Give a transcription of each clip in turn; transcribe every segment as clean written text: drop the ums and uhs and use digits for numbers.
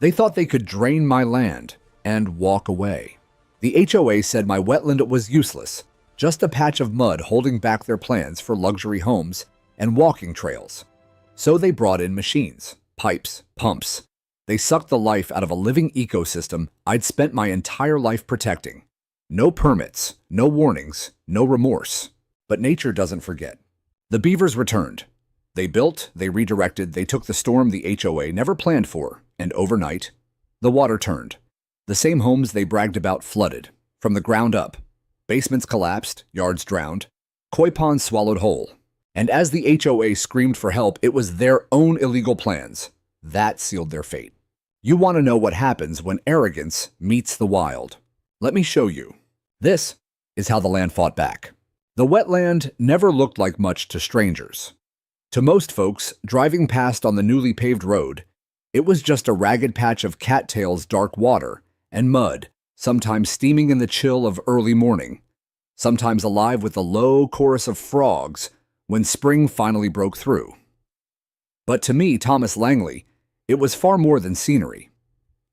They thought they could drain my land and walk away. The HOA said my wetland was useless, just a patch of mud holding back their plans for luxury homes and walking trails. So they brought in machines, pipes, pumps. They sucked the life out of a living ecosystem I'd spent my entire life protecting. No permits, no warnings, no remorse. But nature doesn't forget. The Beavers returned. They built, they redirected, they took the storm the HOA never planned for, and overnight, the water turned. The same homes they bragged about flooded, from the ground up. Basements collapsed, yards drowned, koi ponds swallowed whole. And as the HOA screamed for help, it was their own illegal plans that sealed their fate. You want to know what happens when arrogance meets the wild? Let me show you. This is how the land fought back. The wetland never looked like much to strangers. To most folks, driving past on the newly paved road, it was just a ragged patch of cattails, dark water, and mud, sometimes steaming in the chill of early morning, sometimes alive with a low chorus of frogs when spring finally broke through. But to me, Thomas Langley, it was far more than scenery.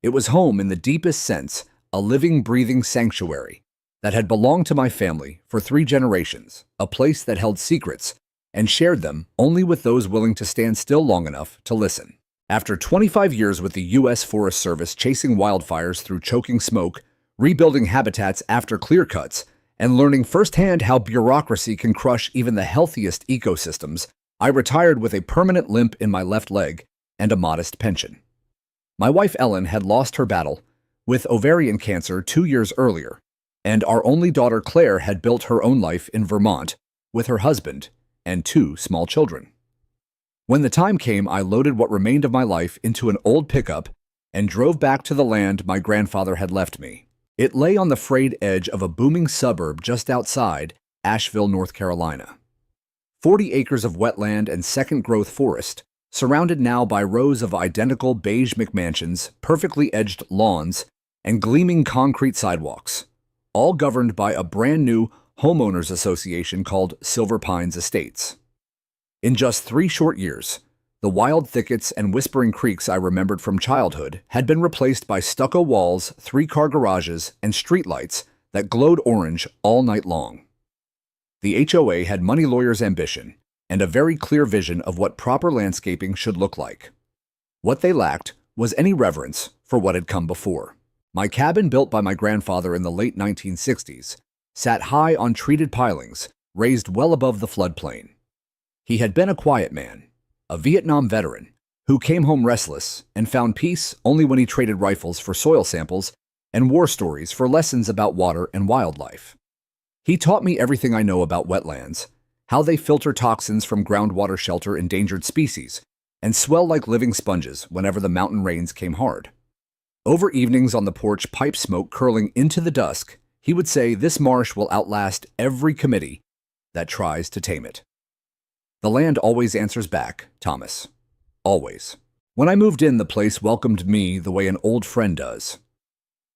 It was home in the deepest sense, a living, breathing sanctuary that had belonged to my family for 3 generations, a place that held secrets and shared them only with those willing to stand still long enough to listen. After 25 years with the U.S. Forest Service chasing wildfires through choking smoke, rebuilding habitats after clear cuts, and learning firsthand how bureaucracy can crush even the healthiest ecosystems, I retired with a permanent limp in my left leg and a modest pension. My wife Ellen had lost her battle with ovarian cancer 2 years earlier, and our only daughter Claire had built her own life in Vermont with her husband and 2 small children. When the time came, I loaded what remained of my life into an old pickup and drove back to the land my grandfather had left me. It lay on the frayed edge of a booming suburb just outside Asheville, North Carolina. 40 acres of wetland and second-growth forest, surrounded now by rows of identical beige McMansions, perfectly edged lawns, and gleaming concrete sidewalks, all governed by a brand-new homeowners association called Silver Pines Estates. In just 3 short years, the wild thickets and whispering creeks I remembered from childhood had been replaced by stucco walls, 3-car garages, and streetlights that glowed orange all night long. The HOA had money lawyers' ambition and a very clear vision of what proper landscaping should look like. What they lacked was any reverence for what had come before. My cabin, built by my grandfather in the late 1960s, sat high on treated pilings, raised well above the floodplain. He had been a quiet man, a Vietnam veteran, who came home restless and found peace only when he traded rifles for soil samples and war stories for lessons about water and wildlife. He taught me everything I know about wetlands, how they filter toxins from groundwater, shelter endangered species, and swell like living sponges whenever the mountain rains came hard. Over evenings on the porch, pipe smoke curling into the dusk, he would say, "This marsh will outlast every committee that tries to tame it." The land always answers back, Thomas. Always. When I moved in, the place welcomed me the way an old friend does.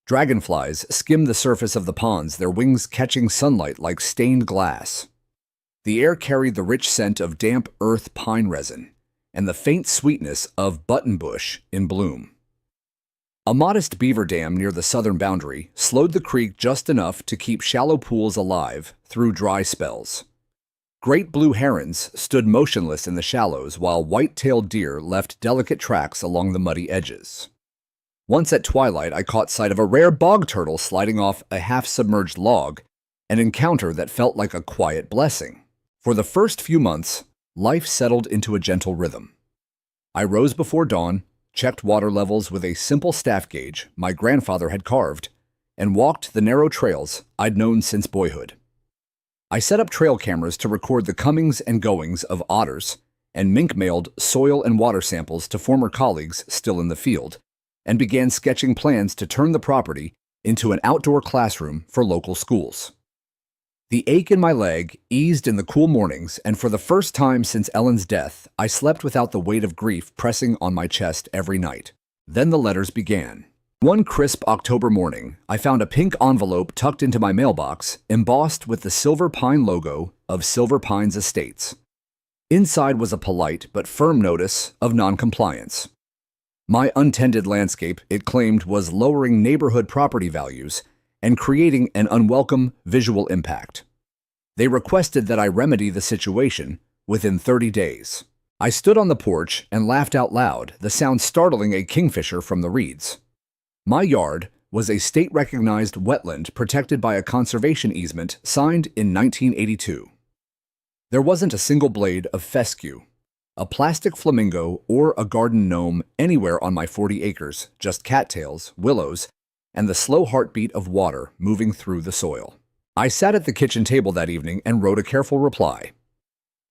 Dragonflies skimmed the surface of the ponds, their wings catching sunlight like stained glass. The air carried the rich scent of damp earth pine resin and the faint sweetness of buttonbush in bloom. A modest beaver dam near the southern boundary slowed the creek just enough to keep shallow pools alive through dry spells. Great blue herons stood motionless in the shallows while white-tailed deer left delicate tracks along the muddy edges. Once at twilight, I caught sight of a rare bog turtle sliding off a half-submerged log, an encounter that felt like a quiet blessing. For the first few months, life settled into a gentle rhythm. I rose before dawn, checked water levels with a simple staff gauge my grandfather had carved, and walked the narrow trails I'd known since boyhood. I set up trail cameras to record the comings and goings of otters and mink-mailed soil and water samples to former colleagues still in the field, and began sketching plans to turn the property into an outdoor classroom for local schools. The ache in my leg eased in the cool mornings, and for the first time since Ellen's death, I slept without the weight of grief pressing on my chest every night. Then the letters began. One crisp October morning, I found a pink envelope tucked into my mailbox, embossed with the Silver Pine logo of Silver Pines Estates. Inside was a polite but firm notice of noncompliance. My untended landscape, it claimed, was lowering neighborhood property values and creating an unwelcome visual impact. They requested that I remedy the situation within 30 days. I stood on the porch and laughed out loud, the sound startling a kingfisher from the reeds. My yard was a state-recognized wetland protected by a conservation easement signed in 1982. There wasn't a single blade of fescue, a plastic flamingo, or a garden gnome anywhere on my 40 acres, just cattails, willows, and the slow heartbeat of water moving through the soil. I sat at the kitchen table that evening and wrote a careful reply.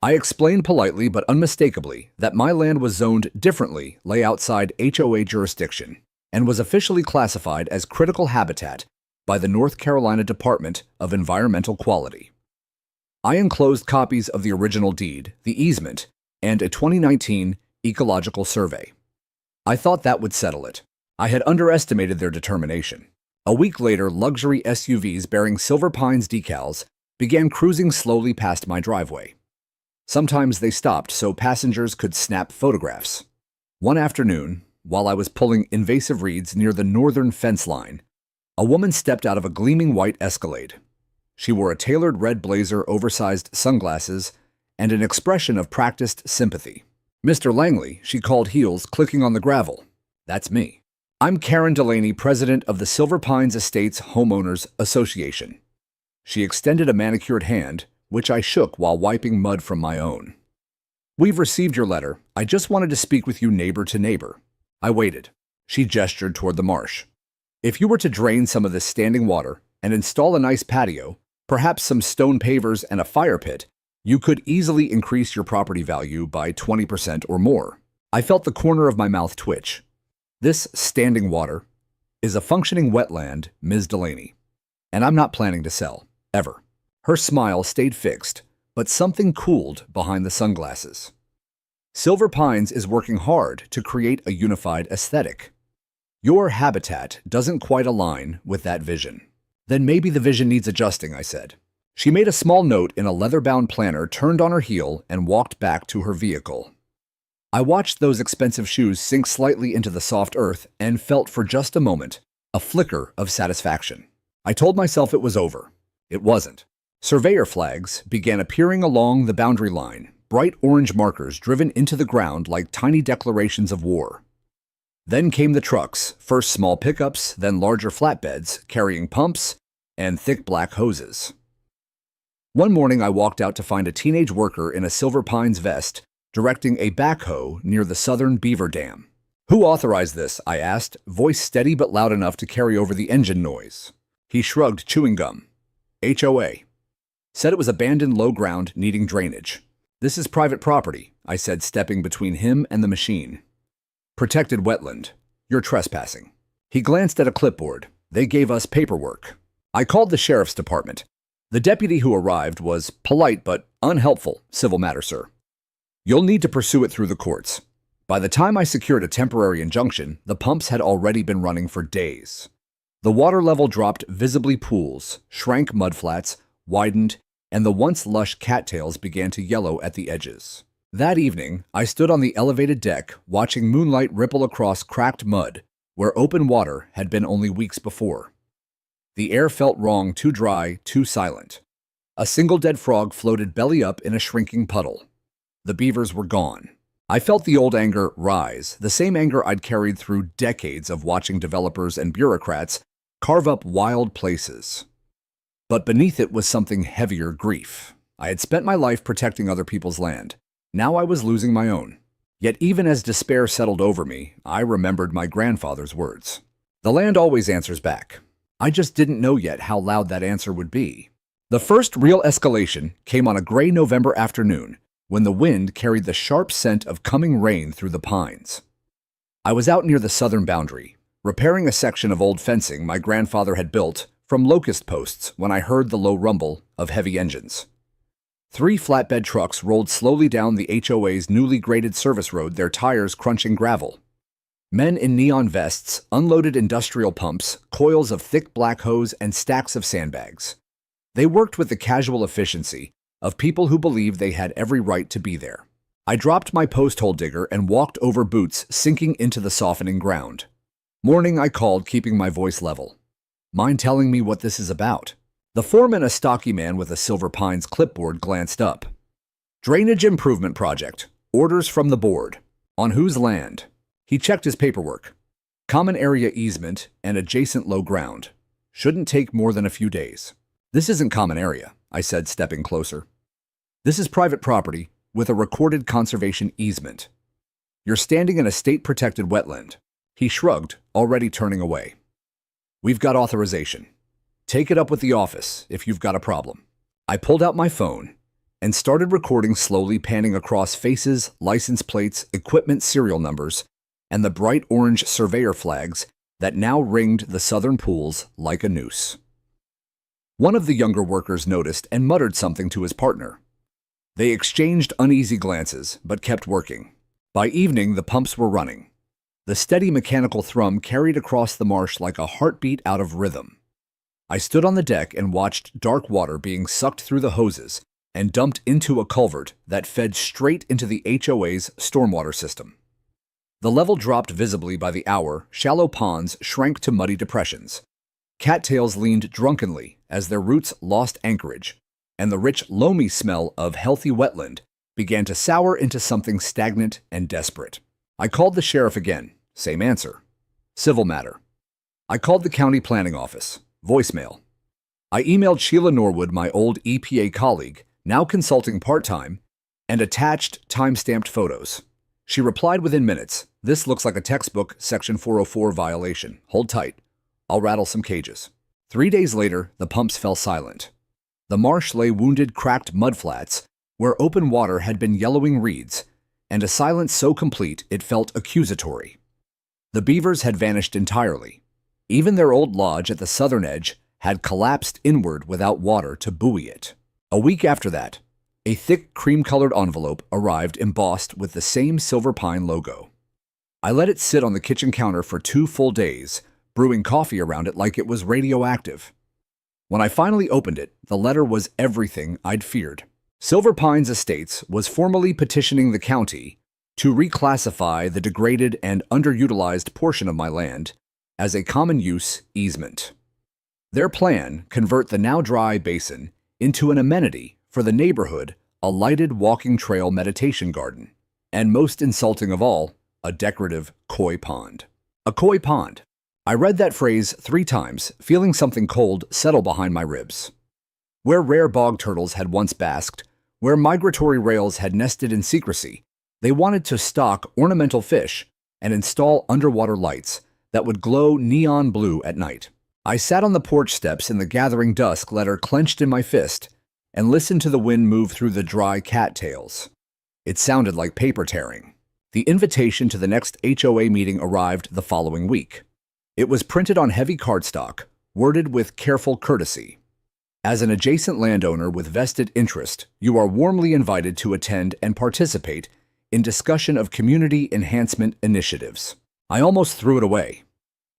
I explained politely but unmistakably that my land was zoned differently, lay outside HOA jurisdiction, and was officially classified as critical habitat by the North Carolina Department of Environmental Quality. I enclosed copies of the original deed, the easement, and a 2019 ecological survey. I thought that would settle it. I had underestimated their determination. A week later, luxury SUVs bearing Silver Pines decals began cruising slowly past my driveway. Sometimes they stopped so passengers could snap photographs. One afternoon, while I was pulling invasive reeds near the northern fence line, a woman stepped out of a gleaming white Escalade. She wore a tailored red blazer, oversized sunglasses, and an expression of practiced sympathy. "Mr. Langley," she called, heels clicking on the gravel. "That's me. I'm Karen Delaney, president of the Silver Pines Estates Homeowners Association." She extended a manicured hand, which I shook while wiping mud from my own. "We've received your letter. I just wanted to speak with you neighbor to neighbor." I waited. She gestured toward the marsh. "If you were to drain some of this standing water and install a nice patio, perhaps some stone pavers and a fire pit, you could easily increase your property value by 20% or more." I felt the corner of my mouth twitch. "This standing water is a functioning wetland, Ms. Delaney, and I'm not planning to sell, ever." Her smile stayed fixed, but something cooled behind the sunglasses. "Silver Pines is working hard to create a unified aesthetic. Your habitat doesn't quite align with that vision." "Then maybe the vision needs adjusting," I said. She made a small note in a leather-bound planner, turned on her heel, and walked back to her vehicle. I watched those expensive shoes sink slightly into the soft earth and felt for just a moment a flicker of satisfaction. I told myself it was over. It wasn't. Surveyor flags began appearing along the boundary line, bright orange markers driven into the ground like tiny declarations of war. Then came the trucks, first small pickups, then larger flatbeds carrying pumps and thick black hoses. One morning I walked out to find a teenage worker in a Silver Pines vest directing a backhoe near the southern Beaver Dam. "Who authorized this?" I asked, voice steady but loud enough to carry over the engine noise. He shrugged, chewing gum. "HOA. Said it was abandoned low ground needing drainage." "This is private property," I said, stepping between him and the machine. "Protected wetland. You're trespassing." He glanced at a clipboard. "They gave us paperwork." I called the sheriff's department. The deputy who arrived was polite but unhelpful. "Civil matter, sir. You'll need to pursue it through the courts." By the time I secured a temporary injunction, the pumps had already been running for days. The water level dropped visibly, pools shrank, mudflats widened, and the once lush cattails began to yellow at the edges. That evening, I stood on the elevated deck, watching moonlight ripple across cracked mud where open water had been only weeks before. The air felt wrong, too dry, too silent. A single dead frog floated belly up in a shrinking puddle. The beavers were gone. I felt the old anger rise, the same anger I'd carried through decades of watching developers and bureaucrats carve up wild places. But beneath it was something heavier: grief. I had spent my life protecting other people's land. Now I was losing my own. Yet even as despair settled over me, I remembered my grandfather's words. "The land always answers back." I just didn't know yet how loud that answer would be. The first real escalation came on a gray November afternoon, when the wind carried the sharp scent of coming rain through the pines. I was out near the southern boundary, repairing a section of old fencing my grandfather had built from locust posts, when I heard the low rumble of heavy engines. 3 flatbed trucks rolled slowly down the HOA's newly graded service road, their tires crunching gravel. Men in neon vests unloaded industrial pumps, coils of thick black hose, and stacks of sandbags. They worked with the casual efficiency of people who believed they had every right to be there. I dropped my post hole digger and walked over boots sinking into the softening ground. Morning, I called, keeping my voice level. Mind telling me what this is about? The foreman, a stocky man with a Silver Pines clipboard, glanced up. Drainage improvement project. Orders from the board. On whose land? He checked his paperwork. Common area easement and adjacent low ground. Shouldn't take more than a few days. This isn't common area, I said, stepping closer. This is private property with a recorded conservation easement. You're standing in a state-protected wetland. He shrugged, already turning away. We've got authorization. Take it up with the office if you've got a problem. I pulled out my phone and started recording, slowly panning across faces, license plates, equipment serial numbers, and the bright orange surveyor flags that now ringed the southern pools like a noose. One of the younger workers noticed and muttered something to his partner. They exchanged uneasy glances, but kept working. By evening, the pumps were running. The steady mechanical thrum carried across the marsh like a heartbeat out of rhythm. I stood on the deck and watched dark water being sucked through the hoses and dumped into a culvert that fed straight into the HOA's stormwater system. The level dropped visibly by the hour, shallow ponds shrank to muddy depressions. Cattails leaned drunkenly as their roots lost anchorage, and the rich, loamy smell of healthy wetland began to sour into something stagnant and desperate. I called the sheriff again. Same answer. Civil matter. I called the county planning office. Voicemail. I emailed Sheila Norwood, my old EPA colleague, now consulting part-time, and attached time-stamped photos. She replied within minutes. This looks like a textbook Section 404 violation. Hold tight. I'll rattle some cages. 3 days later, the pumps fell silent. The marsh lay wounded, cracked mudflats where open water had been yellowing reeds, and a silence so complete it felt accusatory. The beavers had vanished entirely. Even their old lodge at the southern edge had collapsed inward without water to buoy it. A week after that, a thick cream-colored envelope arrived embossed with the same Silver Pine logo. I let it sit on the kitchen counter for 2 full days, brewing coffee around it like it was radioactive. When I finally opened it, the letter was everything I'd feared. Silver Pines Estates was formally petitioning the county to reclassify the degraded and underutilized portion of my land as a common-use easement. Their plan: convert the now dry basin into an amenity for the neighborhood, a lighted walking trail meditation garden, and most insulting of all, a decorative koi pond. A koi pond. I read that phrase 3 times, feeling something cold settle behind my ribs. Where rare bog turtles had once basked, where migratory rails had nested in secrecy, they wanted to stock ornamental fish and install underwater lights that would glow neon blue at night. I sat on the porch steps in the gathering dusk, letter clenched in my fist, and listened to the wind move through the dry cattails. It sounded like paper tearing. The invitation to the next HOA meeting arrived the following week. It was printed on heavy cardstock, worded with careful courtesy. As an adjacent landowner with vested interest, you are warmly invited to attend and participate in discussion of community enhancement initiatives. I almost threw it away.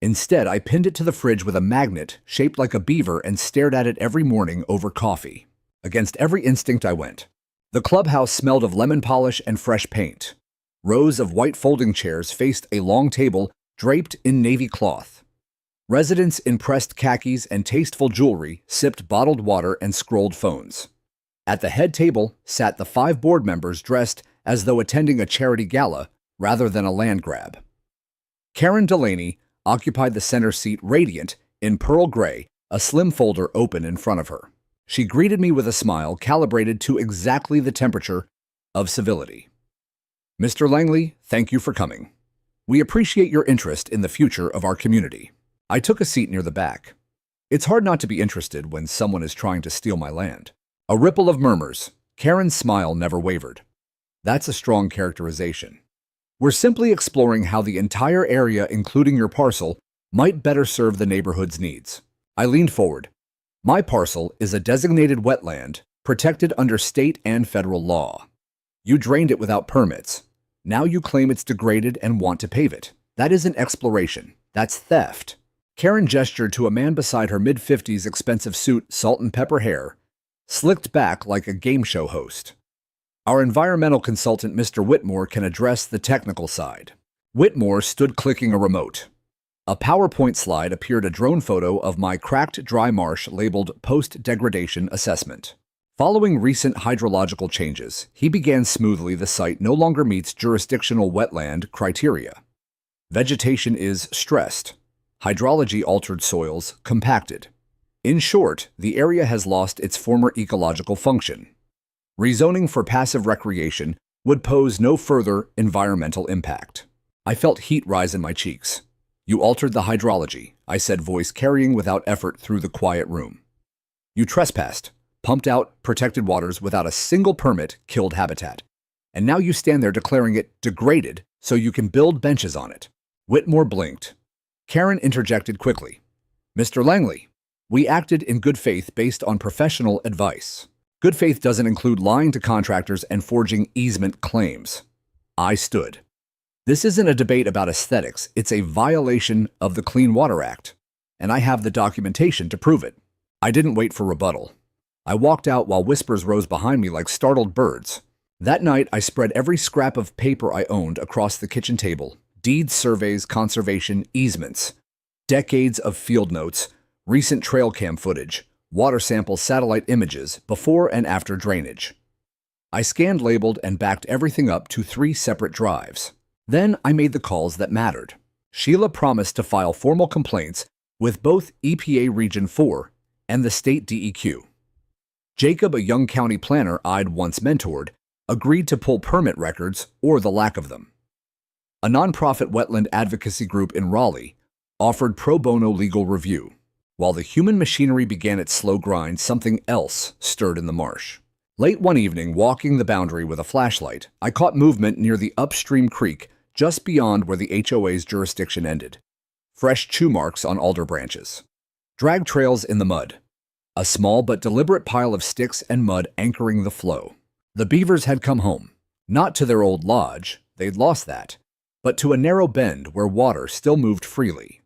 Instead, I pinned it to the fridge with a magnet shaped like a beaver and stared at it every morning over coffee. Against every instinct I went. The clubhouse smelled of lemon polish and fresh paint. Rows of white folding chairs faced a long table draped in navy cloth. Residents in pressed khakis and tasteful jewelry sipped bottled water and scrolled phones. At the head table sat the 5 board members dressed as though attending a charity gala rather than a land grab. Karen Delaney occupied the center seat, radiant in pearl gray, a slim folder open in front of her. She greeted me with a smile calibrated to exactly the temperature of civility. Mr. Langley, thank you for coming. We appreciate your interest in the future of our community. I took a seat near the back. It's hard not to be interested when someone is trying to steal my land. A ripple of murmurs. Karen's smile never wavered. That's a strong characterization. We're simply exploring how the entire area, including your parcel, might better serve the neighborhood's needs. I leaned forward. My parcel is a designated wetland, protected under state and federal law. You drained it without permits. Now you claim it's degraded and want to pave it. That isn't exploration. That's theft. Karen gestured to a man beside her mid-50s, expensive suit, salt and pepper hair, slicked back like a game show host. Our environmental consultant, Mr. Whitmore, can address the technical side. Whitmore stood clicking a remote. A PowerPoint slide appeared, a drone photo of my cracked dry marsh labeled Post-Degradation Assessment. Following recent hydrological changes, he began smoothly. The site no longer meets jurisdictional wetland criteria. Vegetation is stressed. Hydrology altered, soils compacted. In short, the area has lost its former ecological function. Rezoning for passive recreation would pose no further environmental impact. I felt heat rise in my cheeks. You altered the hydrology, I said, voice carrying without effort through the quiet room. You trespassed, pumped out protected waters without a single permit, killed habitat. And now you stand there declaring it degraded so you can build benches on it. Whitmore blinked. Karen interjected quickly. Mr. Langley, we acted in good faith based on professional advice. Good faith doesn't include lying to contractors and forging easement claims. I stood. This isn't a debate about aesthetics, it's a violation of the Clean Water Act, and I have the documentation to prove it. I didn't wait for rebuttal. I walked out while whispers rose behind me like startled birds. That night, I spread every scrap of paper I owned across the kitchen table. Deeds, surveys, conservation, easements. Decades of field notes, recent trail cam footage, water sample satellite images, before and after drainage. I scanned, labeled, and backed everything up to 3 separate drives. Then I made the calls that mattered. Sheila promised to file formal complaints with both EPA Region 4 and the state DEQ. Jacob, a young county planner I'd once mentored, agreed to pull permit records or the lack of them. A nonprofit wetland advocacy group in Raleigh offered pro bono legal review. While the human machinery began its slow grind, something else stirred in the marsh. Late one evening, walking the boundary with a flashlight, I caught movement near the upstream creek just beyond where the HOA's jurisdiction ended. Fresh chew marks on alder branches. Drag trails in the mud. A small but deliberate pile of sticks and mud anchoring the flow. The Beavers had come home. Not to their old lodge, they'd lost that, but to a narrow bend where water still moved freely.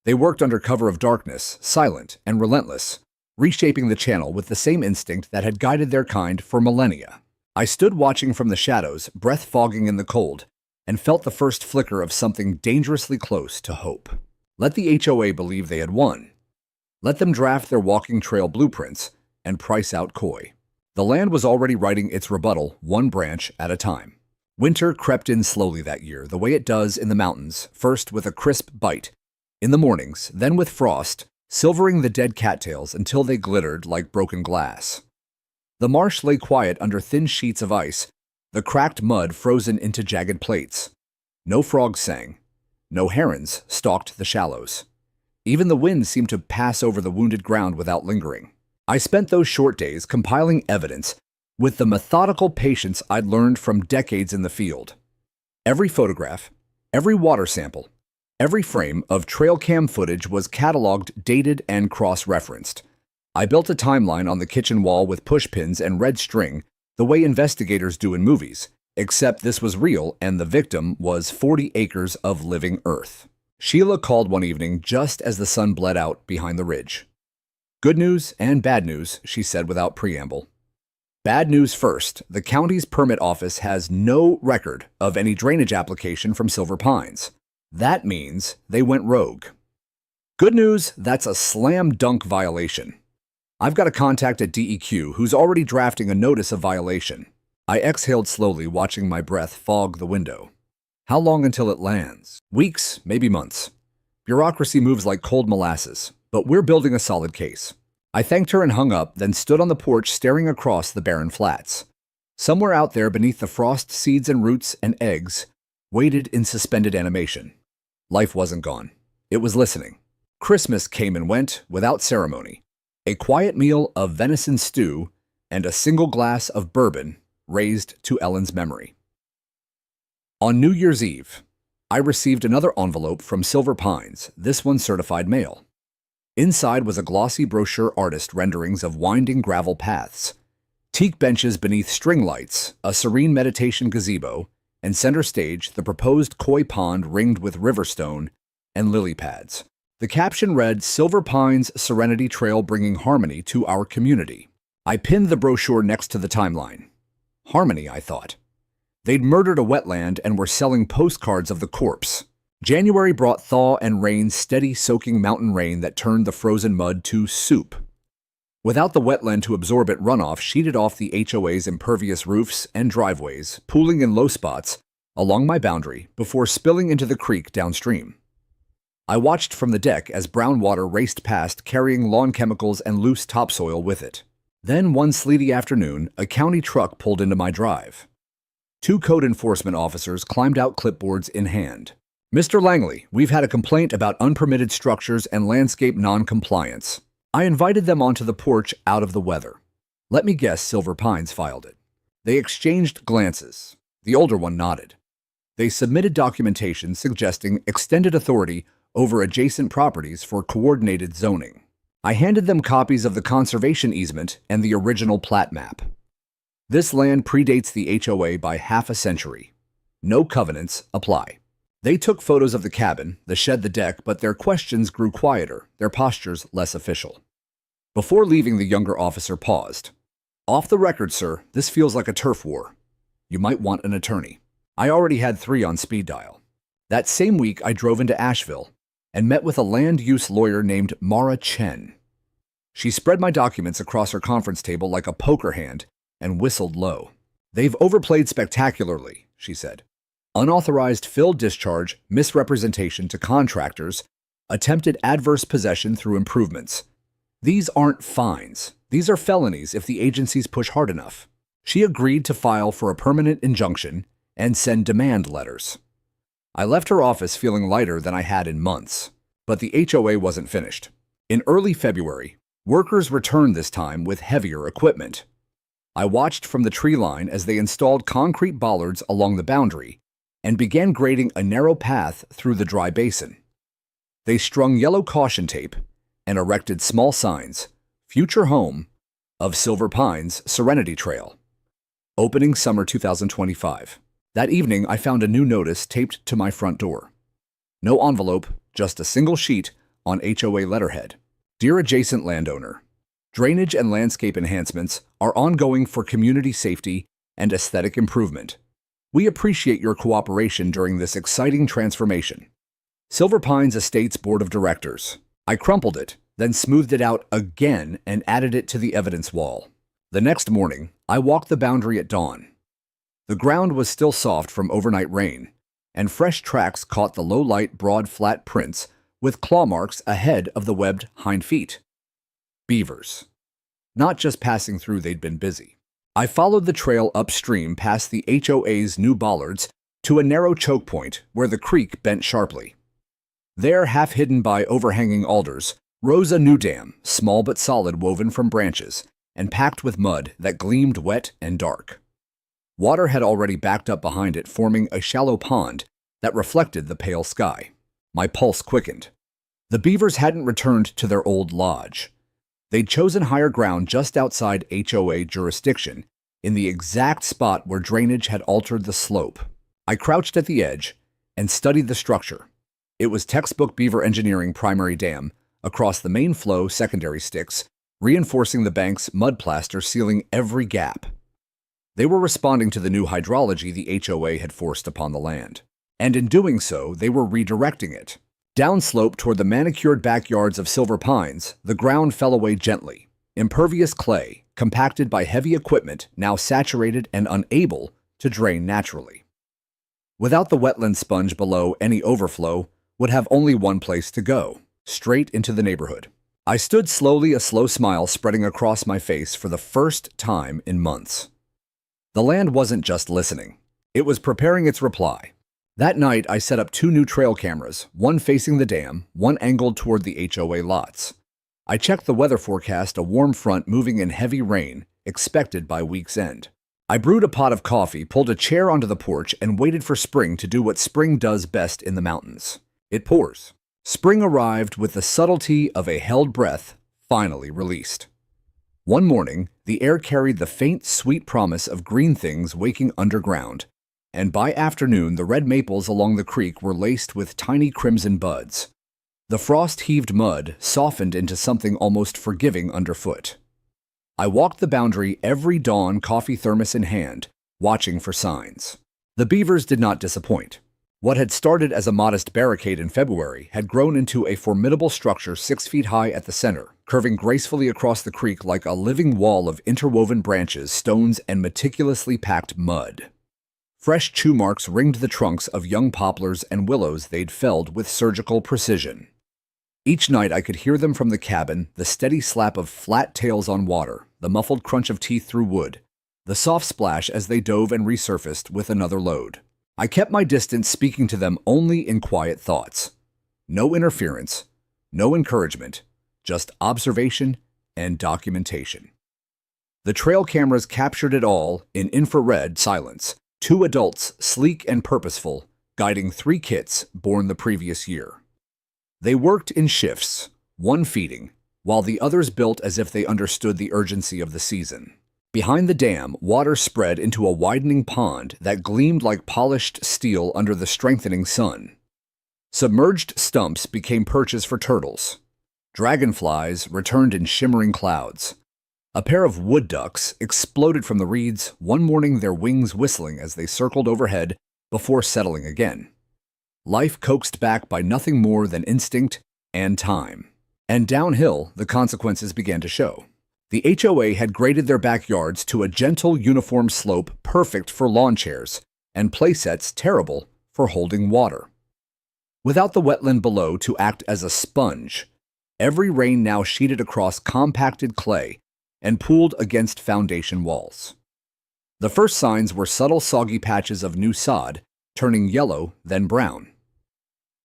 They worked under cover of darkness, silent and relentless, reshaping the channel with the same instinct that had guided their kind for millennia. I stood watching from the shadows, breath fogging in the cold, and felt the first flicker of something dangerously close to hope. Let the HOA believe they had won. Let them draft their walking trail blueprints and price out coy. The land was already writing its rebuttal, one branch at a time. Winter crept in slowly that year, the way it does in the mountains, first with a crisp bite in the mornings, then with frost, silvering the dead cattails until they glittered like broken glass. The marsh lay quiet under thin sheets of ice, the cracked mud frozen into jagged plates. No frogs sang. No herons stalked the shallows. Even the wind seemed to pass over the wounded ground without lingering. I spent those short days compiling evidence with the methodical patience I'd learned from decades in the field. Every photograph, every water sample, every frame of trail cam footage was cataloged, dated, and cross-referenced. I built a timeline on the kitchen wall with pushpins and red string, the way investigators do in movies, except this was real and the victim was 40 acres of living earth. Sheila called one evening just as the sun bled out behind the ridge. Good news and bad news, she said without preamble. Bad news first, the county's permit office has no record of any drainage application from Silver Pines. That means they went rogue. Good news, that's a slam dunk violation. I've got a contact at DEQ who's already drafting a notice of violation. I exhaled slowly, watching my breath fog the window. How long until it lands? Weeks, maybe months. Bureaucracy moves like cold molasses, but we're building a solid case. I thanked her and hung up, then stood on the porch staring across the barren flats. Somewhere out there beneath the frost, seeds and roots and eggs waited in suspended animation. Life wasn't gone. It was listening. Christmas came and went without ceremony. A quiet meal of venison stew and a single glass of bourbon raised to Ellen's memory. On New Year's Eve, I received another envelope from Silver Pines, this one certified mail. Inside was a glossy brochure, artist renderings of winding gravel paths, teak benches beneath string lights, a serene meditation gazebo, and center stage the proposed koi pond ringed with riverstone and lily pads. The caption read, "Silver Pines Serenity Trail bringing harmony to our community." I pinned the brochure next to the timeline. Harmony, I thought. They'd murdered a wetland and were selling postcards of the corpse. January brought thaw and rain, steady, soaking mountain rain that turned the frozen mud to soup. Without the wetland to absorb it, runoff sheeted off the HOA's impervious roofs and driveways, pooling in low spots along my boundary before spilling into the creek downstream. I watched from the deck as brown water raced past, carrying lawn chemicals and loose topsoil with it. Then, one sleety afternoon, a county truck pulled into my drive. 2 code enforcement officers climbed out, clipboards in hand. "Mr. Langley, we've had a complaint about unpermitted structures and landscape non-compliance." I invited them onto the porch out of the weather. Let me guess, Silver Pines filed it. They exchanged glances. The older one nodded. They submitted documentation suggesting extended authority over adjacent properties for coordinated zoning. I handed them copies of the conservation easement and the original plat map. This land predates the HOA by half a century. No covenants apply. They took photos of the cabin, the shed, the deck, but their questions grew quieter, their postures less official. Before leaving, the younger officer paused. "Off the record, sir, this feels like a turf war. You might want an attorney." I already had 3 on speed dial. That same week, I drove into Asheville and met with a land use lawyer named Mara Chen. She spread my documents across her conference table like a poker hand and whistled low. "They've overplayed spectacularly," she said. "Unauthorized fill discharge, misrepresentation to contractors, attempted adverse possession through improvements. These aren't fines. These are felonies if the agencies push hard enough." She agreed to file for a permanent injunction and send demand letters. I left her office feeling lighter than I had in months. But the HOA wasn't finished. In early February, workers returned, this time with heavier equipment. I watched from the tree line as they installed concrete bollards along the boundary and began grading a narrow path through the dry basin. They strung yellow caution tape and erected small signs, "Future Home of Silver Pines Serenity Trail. Opening summer 2025. That evening, I found a new notice taped to my front door. No envelope, just a single sheet on HOA letterhead. "Dear adjacent landowner, drainage and landscape enhancements are ongoing for community safety and aesthetic improvement. We appreciate your cooperation during this exciting transformation. Silver Pines Estates Board of Directors." I crumpled it, then smoothed it out again and added it to the evidence wall. The next morning, I walked the boundary at dawn. The ground was still soft from overnight rain, and fresh tracks caught the low-light, broad, flat prints with claw marks ahead of the webbed hind feet. Beavers. Not just passing through, they'd been busy. I followed the trail upstream past the HOA's new bollards to a narrow choke point where the creek bent sharply. There, half hidden by overhanging alders, rose a new dam, small but solid, woven from branches and packed with mud that gleamed wet and dark. Water had already backed up behind it, forming a shallow pond that reflected the pale sky. My pulse quickened. The beavers hadn't returned to their old lodge. They'd chosen higher ground just outside HOA jurisdiction, in the exact spot where drainage had altered the slope. I crouched at the edge and studied the structure. It was textbook beaver engineering: primary dam, across the main flow, secondary sticks, reinforcing the bank's mud plaster, sealing every gap. They were responding to the new hydrology the HOA had forced upon the land. And in doing so, they were redirecting it. Downslope toward the manicured backyards of Silver Pines, the ground fell away gently. Impervious clay, compacted by heavy equipment, now saturated and unable to drain naturally. Without the wetland sponge below, any overflow would have only one place to go: straight into the neighborhood. I stood slowly, a slow smile spreading across my face for the first time in months. The land wasn't just listening. It was preparing its reply. That night, I set up 2 new trail cameras, one facing the dam, one angled toward the HOA lots. I checked the weather forecast, a warm front moving in heavy rain, expected by week's end. I brewed a pot of coffee, pulled a chair onto the porch, and waited for spring to do what spring does best in the mountains. It pours. Spring arrived with the subtlety of a held breath, finally released. One morning, the air carried the faint, sweet promise of green things waking underground, and by afternoon the red maples along the creek were laced with tiny crimson buds. The frost-heaved mud softened into something almost forgiving underfoot. I walked the boundary every dawn, coffee thermos in hand, watching for signs. The beavers did not disappoint. What had started as a modest barricade in February had grown into a formidable structure 6 feet high at the center, curving gracefully across the creek like a living wall of interwoven branches, stones, and meticulously packed mud. Fresh chew marks ringed the trunks of young poplars and willows they'd felled with surgical precision. Each night I could hear them from the cabin, the steady slap of flat tails on water, the muffled crunch of teeth through wood, the soft splash as they dove and resurfaced with another load. I kept my distance, speaking to them only in quiet thoughts. No interference, no encouragement, just observation and documentation. The trail cameras captured it all in infrared silence. 2 adults, sleek and purposeful, guiding 3 kits born the previous year. They worked in shifts, one feeding, while the others built as if they understood the urgency of the season. Behind the dam, water spread into a widening pond that gleamed like polished steel under the strengthening sun. Submerged stumps became perches for turtles. Dragonflies returned in shimmering clouds. A pair of wood ducks exploded from the reeds, one morning, their wings whistling as they circled overhead before settling again. Life coaxed back by nothing more than instinct and time. And downhill, the consequences began to show. The HOA had graded their backyards to a gentle, uniform slope perfect for lawn chairs, and playsets terrible for holding water. Without the wetland below to act as a sponge, every rain now sheeted across compacted clay and pooled against foundation walls. The first signs were subtle soggy patches of new sod, turning yellow, then brown.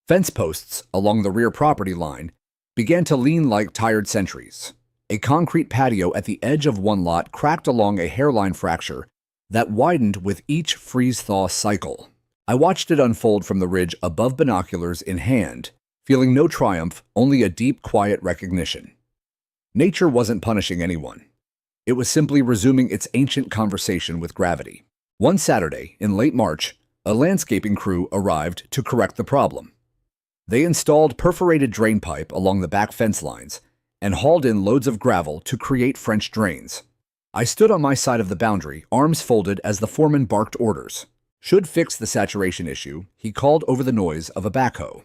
Fence posts along the rear property line began to lean like tired sentries. A concrete patio at the edge of one lot cracked along a hairline fracture that widened with each freeze-thaw cycle. I watched it unfold from the ridge above, binoculars in hand, feeling no triumph, only a deep, quiet recognition. Nature wasn't punishing anyone. It was simply resuming its ancient conversation with gravity. One Saturday, in late March, a landscaping crew arrived to correct the problem. They installed perforated drain pipe along the back fence lines and hauled in loads of gravel to create French drains. I stood on my side of the boundary, arms folded as the foreman barked orders. Should fix the saturation issue, he called over the noise of a backhoe.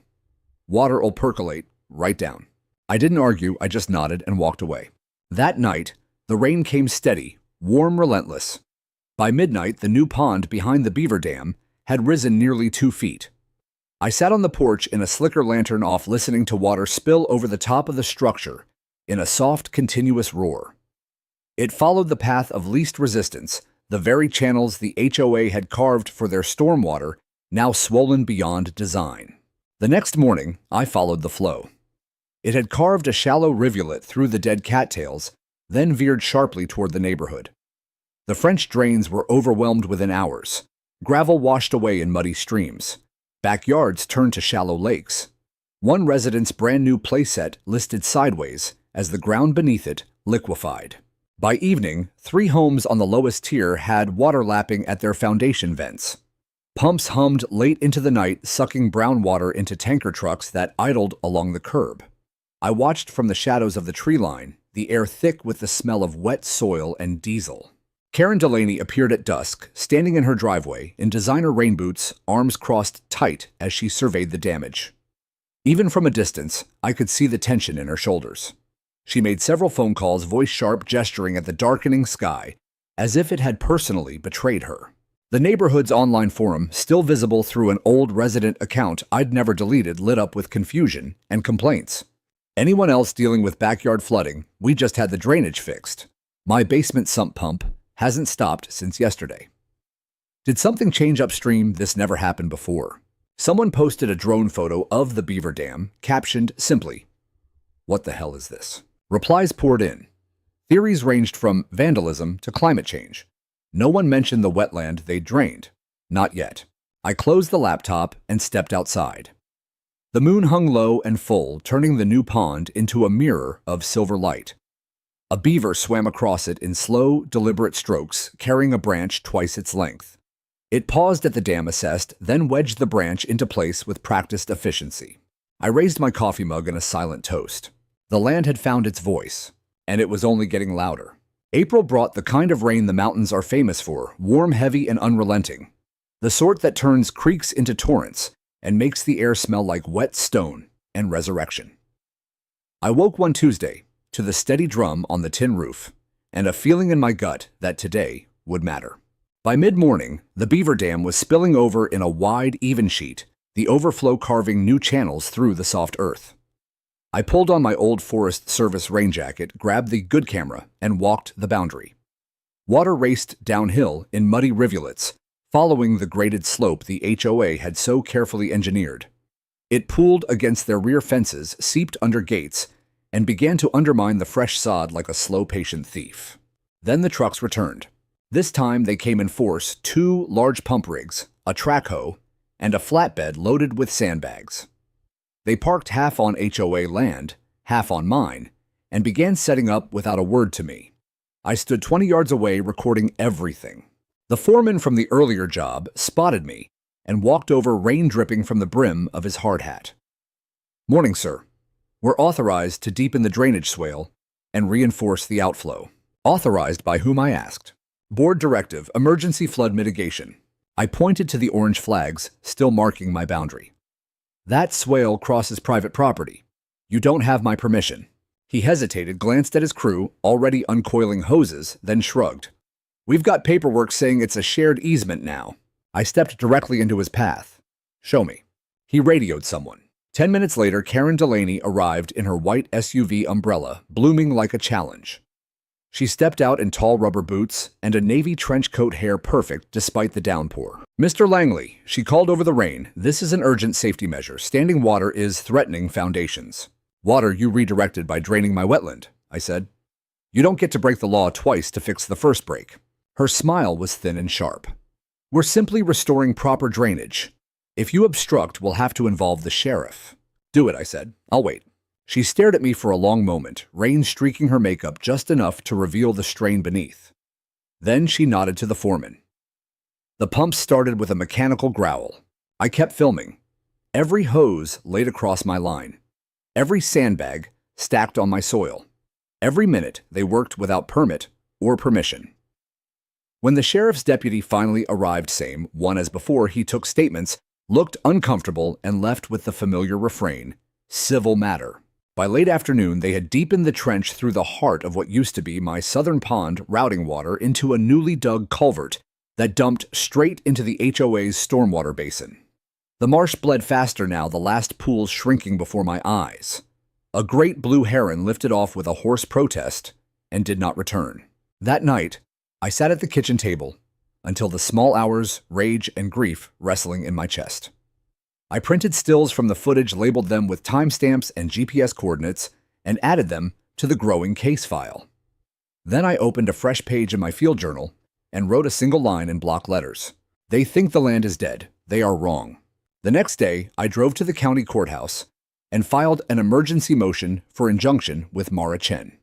Water'll percolate right down. I didn't argue, I just nodded and walked away. That night, the rain came steady, warm, relentless. By midnight, the new pond behind the beaver dam had risen nearly 2 feet. I sat on the porch in a slicker lantern off, listening to water spill over the top of the structure in a soft, continuous roar. It followed the path of least resistance, the very channels the HOA had carved for their stormwater, now swollen beyond design. The next morning, I followed the flow. It had carved a shallow rivulet through the dead cattails, then veered sharply toward the neighborhood. The French drains were overwhelmed within hours. Gravel washed away in muddy streams. Backyards turned to shallow lakes. One resident's brand-new playset listed sideways as the ground beneath it liquefied. By evening, 3 homes on the lowest tier had water lapping at their foundation vents. Pumps hummed late into the night, sucking brown water into tanker trucks that idled along the curb. I watched from the shadows of the tree line, the air thick with the smell of wet soil and diesel. Karen Delaney appeared at dusk, standing in her driveway in designer rain boots, arms crossed tight as she surveyed the damage. Even from a distance, I could see the tension in her shoulders. She made several phone calls, voice sharp, gesturing at the darkening sky, as if it had personally betrayed her. The neighborhood's online forum, still visible through an old resident account I'd never deleted, lit up with confusion and complaints. Anyone else dealing with backyard flooding, we just had the drainage fixed. My basement sump pump hasn't stopped since yesterday. Did something change upstream? This never happened before. Someone posted a drone photo of the beaver dam, captioned simply, "What the hell is this?" Replies poured in. Theories ranged from vandalism to climate change. No one mentioned the wetland they'd drained. Not yet. I closed the laptop and stepped outside. The moon hung low and full, turning the new pond into a mirror of silver light. A beaver swam across it in slow, deliberate strokes, carrying a branch twice its length. It paused at the dam, assessed, then wedged the branch into place with practiced efficiency. I raised my coffee mug in a silent toast. The land had found its voice, and it was only getting louder. April brought the kind of rain the mountains are famous for, warm, heavy, and unrelenting. The sort that turns creeks into torrents and makes the air smell like wet stone and resurrection. I woke one Tuesday to the steady drum on the tin roof and a feeling in my gut that today would matter. By mid-morning, the Beaver Dam was spilling over in a wide, even sheet, the overflow carving new channels through the soft earth. I pulled on my old Forest Service rain jacket, grabbed the good camera, and walked the boundary. Water raced downhill in muddy rivulets, following the graded slope the HOA had so carefully engineered. It pooled against their rear fences, seeped under gates, and began to undermine the fresh sod like a slow, patient thief. Then the trucks returned. This time they came in force, 2 large pump rigs, a track hoe, and a flatbed loaded with sandbags. They parked half on HOA land, half on mine, and began setting up without a word to me. I stood 20 yards away recording everything. The foreman from the earlier job spotted me and walked over, rain dripping from the brim of his hard hat. "Morning, sir. We're authorized to deepen the drainage swale and reinforce the outflow." "Authorized by whom?" I asked. "Board Directive, Emergency Flood Mitigation." I pointed to the orange flags still marking my boundary. "That swale crosses private property. You don't have my permission." He hesitated, glanced at his crew, already uncoiling hoses, then shrugged. "We've got paperwork saying it's a shared easement now." I stepped directly into his path. "Show me." He radioed someone. 10 minutes later, Karen Delaney arrived in her white SUV umbrella, blooming like a challenge. She stepped out in tall rubber boots and a navy trench coat, hair perfect despite the downpour. "Mr. Langley," she called over the rain, "this is an urgent safety measure. Standing water is threatening foundations." "Water you redirected by draining my wetland," I said. "You don't get to break the law twice to fix the first break." Her smile was thin and sharp. "We're simply restoring proper drainage. If you obstruct, we'll have to involve the sheriff." "Do it," I said. "I'll wait." She stared at me for a long moment, rain streaking her makeup just enough to reveal the strain beneath. Then she nodded to the foreman. The pumps started with a mechanical growl. I kept filming. Every hose laid across my line. Every sandbag stacked on my soil. Every minute they worked without permit or permission. When the sheriff's deputy finally arrived, same one as before, he took statements, looked uncomfortable, and left with the familiar refrain, "Civil matter." By late afternoon, they had deepened the trench through the heart of what used to be my southern pond, routing water into a newly dug culvert that dumped straight into the HOA's stormwater basin. The marsh bled faster now, the last pools shrinking before my eyes. A great blue heron lifted off with a hoarse protest and did not return. That night, I sat at the kitchen table until the small hours, rage and grief wrestling in my chest. I printed stills from the footage, labeled them with timestamps and GPS coordinates, and added them to the growing case file. Then I opened a fresh page in my field journal and wrote a single line in block letters. "They think the land is dead. They are wrong." The next day, I drove to the county courthouse and filed an emergency motion for injunction with Mara Chen.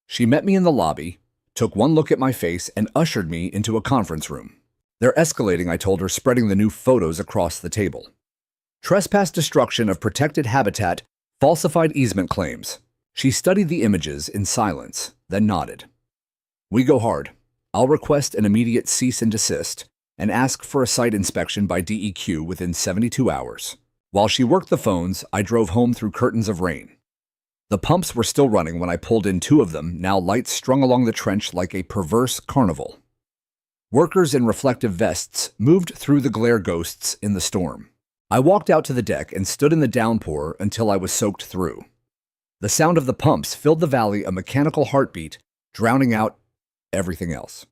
She met me in the lobby, took one look at my face, and ushered me into a conference room. "They're escalating," I told her, spreading the new photos across the table. "Trespass, destruction of protected habitat, falsified easement claims." She studied the images in silence, then nodded. "We go hard. I'll request an immediate cease and desist and ask for a site inspection by DEQ within 72 hours. While she worked the phones, I drove home through curtains of rain. The pumps were still running when I pulled in 2 of them, now lights strung along the trench like a perverse carnival. Workers in reflective vests moved through the glare ghosts in the storm. I walked out to the deck and stood in the downpour until I was soaked through. The sound of the pumps filled the valley, a mechanical heartbeat, drowning out everything else.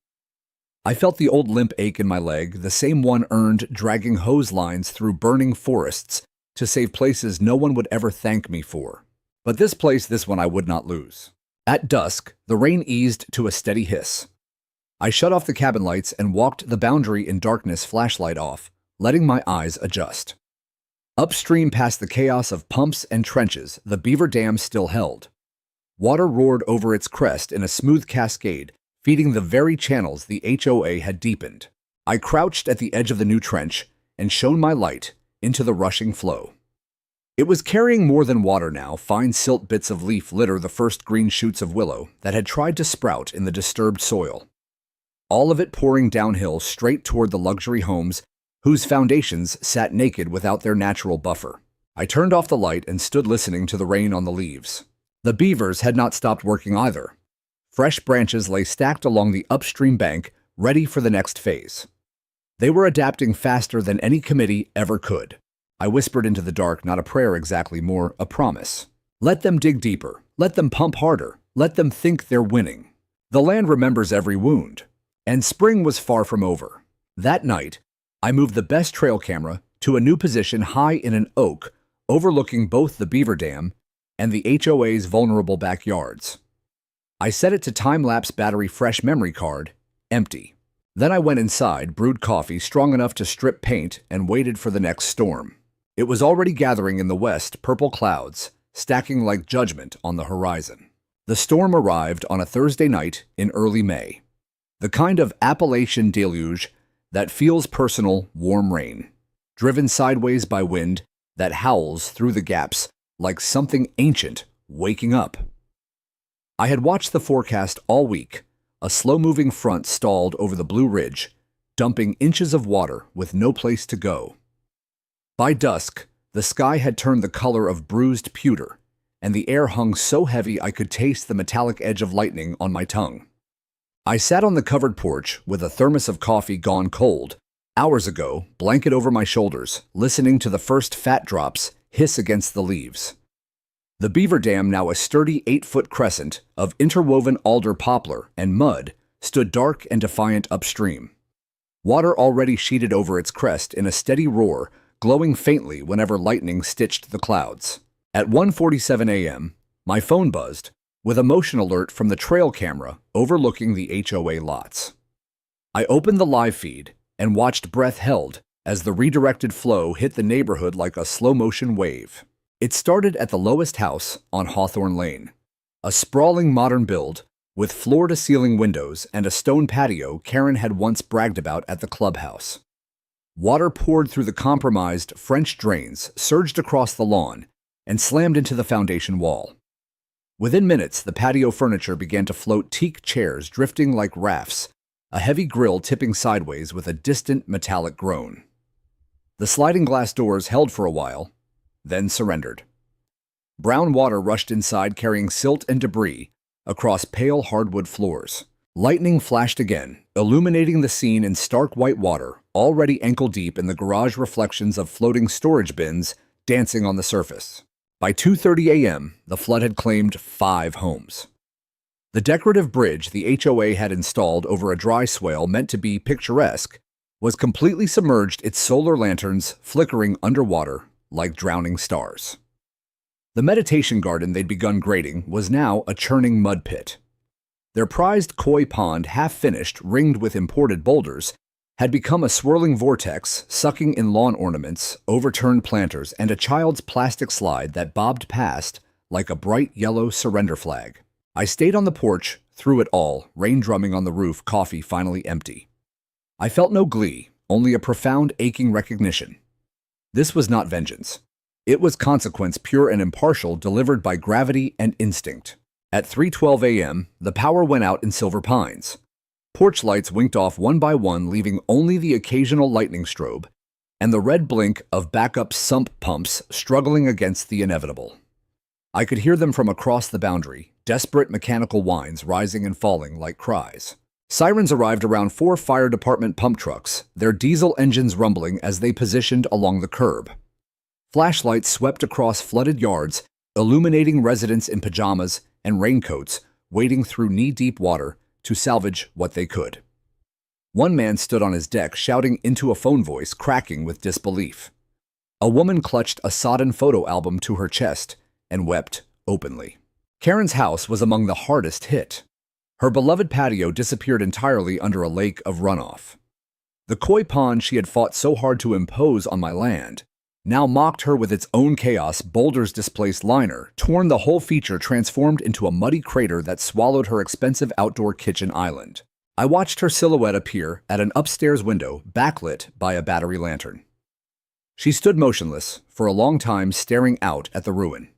I felt the old limp ache in my leg, the same one earned dragging hose lines through burning forests to save places no one would ever thank me for. But this one I would not lose. At dusk, the rain eased to a steady hiss. I shut off the cabin lights and walked the boundary in darkness, flashlight off, letting my eyes adjust. Upstream past the chaos of pumps and trenches, the Beaver Dam still held. Water roared over its crest in a smooth cascade, feeding the very channels the HOA had deepened. I crouched at the edge of the new trench and shone my light into the rushing flow. It was carrying more than water now. Fine silt bits of leaf litter the first green shoots of willow that had tried to sprout in the disturbed soil. All of it pouring downhill straight toward the luxury homes whose foundations sat naked without their natural buffer. I turned off the light and stood listening to the rain on the leaves. The beavers had not stopped working either. Fresh branches lay stacked along the upstream bank, ready for the next phase. They were adapting faster than any committee ever could. I whispered into the dark, not a prayer exactly, more a promise. Let them dig deeper. Let them pump harder. Let them think they're winning. The land remembers every wound. And spring was far from over. That night, I moved the best trail camera to a new position high in an oak, overlooking both the beaver dam and the HOA's vulnerable backyards. I set it to time-lapse battery fresh memory card, empty. Then I went inside, brewed coffee strong enough to strip paint, and waited for the next storm. It was already gathering in the west, purple clouds, stacking like judgment on the horizon. The storm arrived on a Thursday night in early May. The kind of Appalachian deluge that feels personal, warm rain, driven sideways by wind that howls through the gaps like something ancient waking up. I had watched the forecast all week. A slow-moving front stalled over the Blue Ridge, dumping inches of water with no place to go. By dusk, the sky had turned the color of bruised pewter, and the air hung so heavy I could taste the metallic edge of lightning on my tongue. I sat on the covered porch with a thermos of coffee gone cold, hours ago, blanket over my shoulders, listening to the first fat drops hiss against the leaves. The beaver dam, now a sturdy 8-foot crescent of interwoven alder poplar and mud, stood dark and defiant upstream. Water already sheeted over its crest in a steady roar, glowing faintly whenever lightning stitched the clouds. At 1:47 a.m., my phone buzzed, with a motion alert from the trail camera overlooking the HOA lots. I opened the live feed and watched breath held as the redirected flow hit the neighborhood like a slow-motion wave. It started at the lowest house on Hawthorne Lane, a sprawling modern build with floor-to-ceiling windows and a stone patio Karen had once bragged about at the clubhouse. Water poured through the compromised French drains, surged across the lawn, and slammed into the foundation wall. Within minutes, the patio furniture began to float, teak chairs drifting like rafts, a heavy grill tipping sideways with a distant metallic groan. The sliding glass doors held for a while, then surrendered. Brown water rushed inside, carrying silt and debris across pale hardwood floors. Lightning flashed again, illuminating the scene in stark white water, already ankle-deep in the garage reflections of floating storage bins dancing on the surface. By 2:30 a.m., the flood had claimed 5 homes. The decorative bridge the HOA had installed over a dry swale meant to be picturesque was completely submerged, its solar lanterns flickering underwater like drowning stars. The meditation garden they'd begun grading was now a churning mud pit. Their prized koi pond, half-finished, ringed with imported boulders, had become a swirling vortex, sucking in lawn ornaments, overturned planters, and a child's plastic slide that bobbed past like a bright yellow surrender flag. I stayed on the porch through it all, rain drumming on the roof, coffee finally empty. I felt no glee, only a profound aching recognition. This was not vengeance. It was consequence, pure and impartial, delivered by gravity and instinct. At 3:12 a.m., the power went out in Silver Pines. Porch lights winked off one by one, leaving only the occasional lightning strobe and the red blink of backup sump pumps struggling against the inevitable. I could hear them from across the boundary, desperate mechanical whines rising and falling like cries. Sirens arrived around 4 fire department pump trucks, their diesel engines rumbling as they positioned along the curb. Flashlights swept across flooded yards, illuminating residents in pajamas and raincoats wading through knee-deep water to salvage what they could. One man stood on his deck, shouting into a phone voice, cracking with disbelief. A woman clutched a sodden photo album to her chest and wept openly. Karen's house was among the hardest hit. Her beloved patio disappeared entirely under a lake of runoff. The koi pond she had fought so hard to impose on my land now mocked her with its own chaos. Boulders displaced liner, torn the whole feature, transformed into a muddy crater that swallowed her expensive outdoor kitchen island. I watched her silhouette appear at an upstairs window, backlit by a battery lantern. She stood motionless for a long time, staring out at the ruin.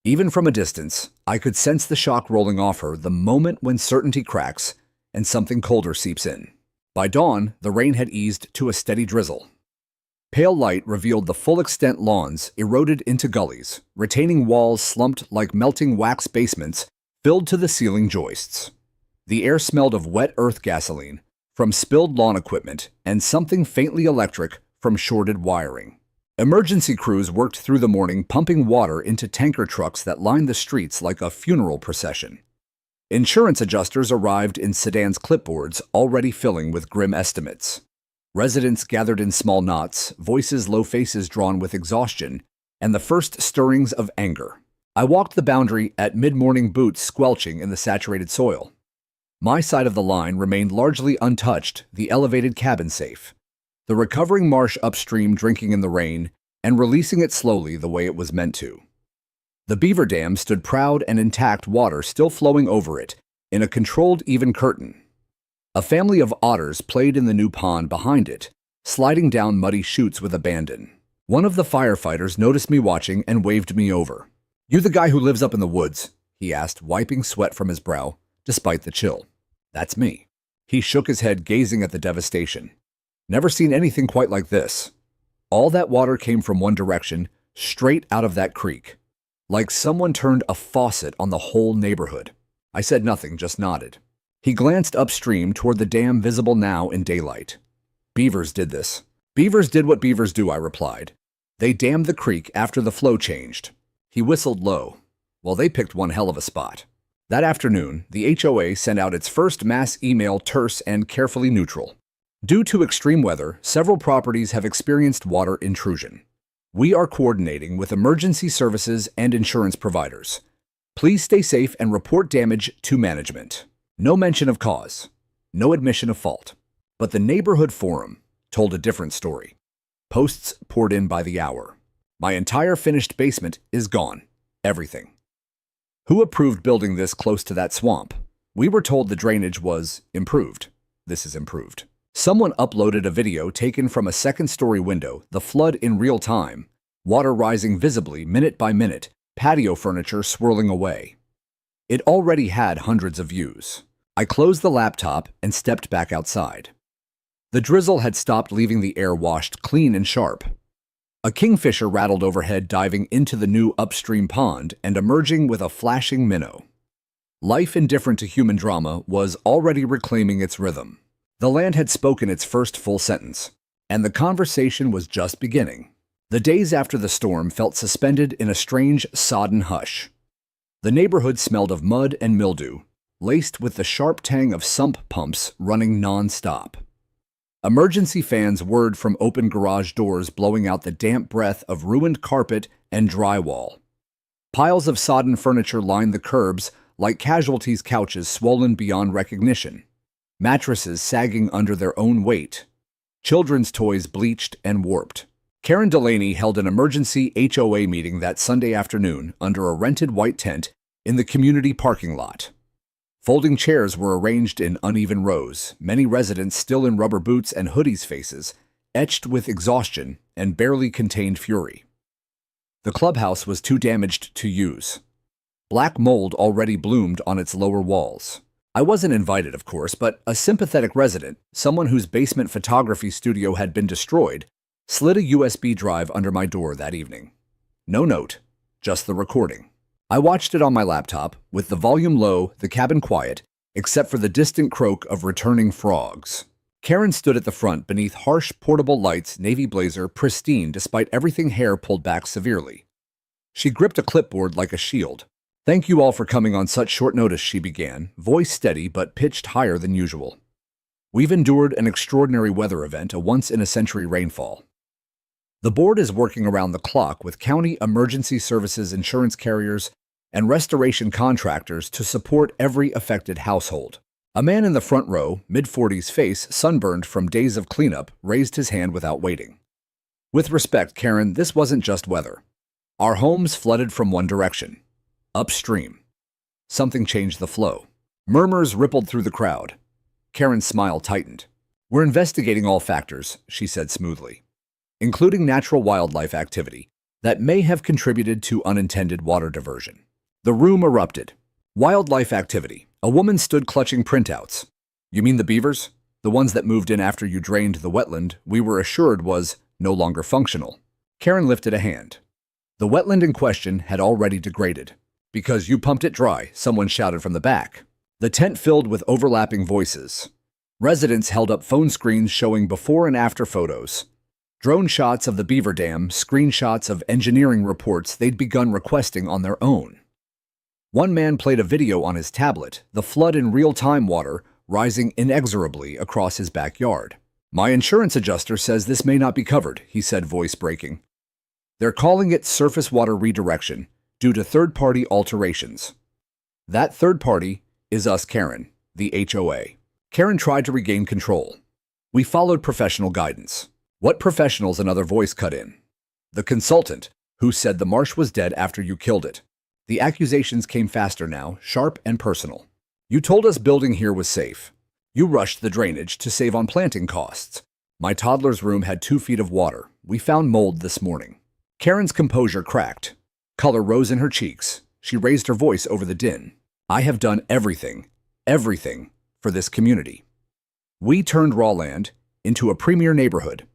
Even from a distance, I could sense the shock rolling off her the moment when certainty cracks and something colder seeps in. By dawn, the rain had eased to a steady drizzle. Pale light revealed the full-extent lawns eroded into gullies, retaining walls slumped like melting wax basements filled to the ceiling joists. The air smelled of wet earth gasoline from spilled lawn equipment and something faintly electric from shorted wiring. Emergency crews worked through the morning, pumping water into tanker trucks that lined the streets like a funeral procession. Insurance adjusters arrived in sedans, clipboards already filling with grim estimates. Residents gathered in small knots, voices low, faces drawn with exhaustion, and the first stirrings of anger. I walked the boundary at mid-morning, boots squelching in the saturated soil. My side of the line remained largely untouched, the elevated cabin safe. The recovering marsh upstream drinking in the rain and releasing it slowly the way it was meant to. The Beaver Dam stood proud and intact, water still flowing over it in a controlled, even curtain. A family of otters played in the new pond behind it, sliding down muddy chutes with abandon. One of the firefighters noticed me watching and waved me over. "You the guy who lives up in the woods?" he asked, wiping sweat from his brow, despite the chill. "That's me." He shook his head, gazing at the devastation. "Never seen anything quite like this. All that water came from one direction, straight out of that creek. Like someone turned a faucet on the whole neighborhood." I said nothing, just nodded. He glanced upstream toward the dam, visible now in daylight. "Beavers did this." "Beavers did what beavers do," I replied. "They dammed the creek after the flow changed." He whistled low. "Well, they picked one hell of a spot." That afternoon, the HOA sent out its first mass email, terse and carefully neutral. Due to extreme weather, several properties have experienced water intrusion. We are coordinating with emergency services and insurance providers. Please stay safe and report damage to management. No mention of cause. No admission of fault. But the neighborhood forum told a different story. Posts poured in by the hour. "My entire finished basement is gone. Everything. Who approved building this close to that swamp? We were told the drainage was improved. This is improved." Someone uploaded a video taken from a second-story window, the flood in real time, water rising visibly minute by minute, patio furniture swirling away. It already had hundreds of views. I closed the laptop and stepped back outside. The drizzle had stopped, leaving the air washed clean and sharp. A kingfisher rattled overhead, diving into the new upstream pond and emerging with a flashing minnow. Life, indifferent to human drama, was already reclaiming its rhythm. The land had spoken its first full sentence, and the conversation was just beginning. The days after the storm felt suspended in a strange, sodden hush. The neighborhood smelled of mud and mildew, laced with the sharp tang of sump pumps running non-stop. Emergency fans whirred from open garage doors, blowing out the damp breath of ruined carpet and drywall. Piles of sodden furniture lined the curbs like casualties, couches swollen beyond recognition, mattresses sagging under their own weight, children's toys bleached and warped. Karen Delaney held an emergency HOA meeting that Sunday afternoon under a rented white tent in the community parking lot. Folding chairs were arranged in uneven rows, many residents still in rubber boots and hoodies, faces etched with exhaustion and barely contained fury. The clubhouse was too damaged to use. Black mold already bloomed on its lower walls. I wasn't invited, of course, but a sympathetic resident, someone whose basement photography studio had been destroyed, slid a USB drive under my door that evening. No note, just the recording. I watched it on my laptop, with the volume low, the cabin quiet, except for the distant croak of returning frogs. Karen stood at the front beneath harsh portable lights, navy blazer, pristine despite everything, hair pulled back severely. She gripped a clipboard like a shield. "Thank you all for coming on such short notice," she began, voice steady but pitched higher than usual. "We've endured an extraordinary weather event, a once-in-a-century rainfall. The board is working around the clock with county emergency services, insurance carriers, and restoration contractors to support every affected household." A man in the front row, mid-40s, face sunburned from days of cleanup, raised his hand without waiting. "With respect, Karen, this wasn't just weather. Our homes flooded from one direction. Upstream. Something changed the flow." Murmurs rippled through the crowd. Karen's smile tightened. "We're investigating all factors," she said smoothly. including natural wildlife activity that may have contributed to unintended water diversion. The room erupted. Wildlife activity. A woman stood clutching printouts. You mean the beavers? The ones that moved in after you drained the wetland we were assured was no longer functional. Karen lifted a hand. The wetland in question had already degraded. Because you pumped it dry, someone shouted from the back. The tent filled with overlapping voices. Residents held up phone screens showing before and after photos. Drone shots of the beaver dam, screenshots of engineering reports they'd begun requesting on their own. One man played a video on his tablet, the flood in real-time water rising inexorably across his backyard. My insurance adjuster says this may not be covered, he said, voice breaking. They're calling it surface water redirection due to third-party alterations. That third party is us, Karen, the HOA. Karen tried to regain control. We followed professional guidance. What professionals? Another voice cut in. The consultant, who said the marsh was dead after you killed it. The accusations came faster now, sharp and personal. You told us building here was safe. You rushed the drainage to save on planting costs. My toddler's room had 2 feet of water. We found mold this morning. Karen's composure cracked. Color rose in her cheeks. She raised her voice over the din. I have done everything for this community. We turned raw land into a premier neighborhood.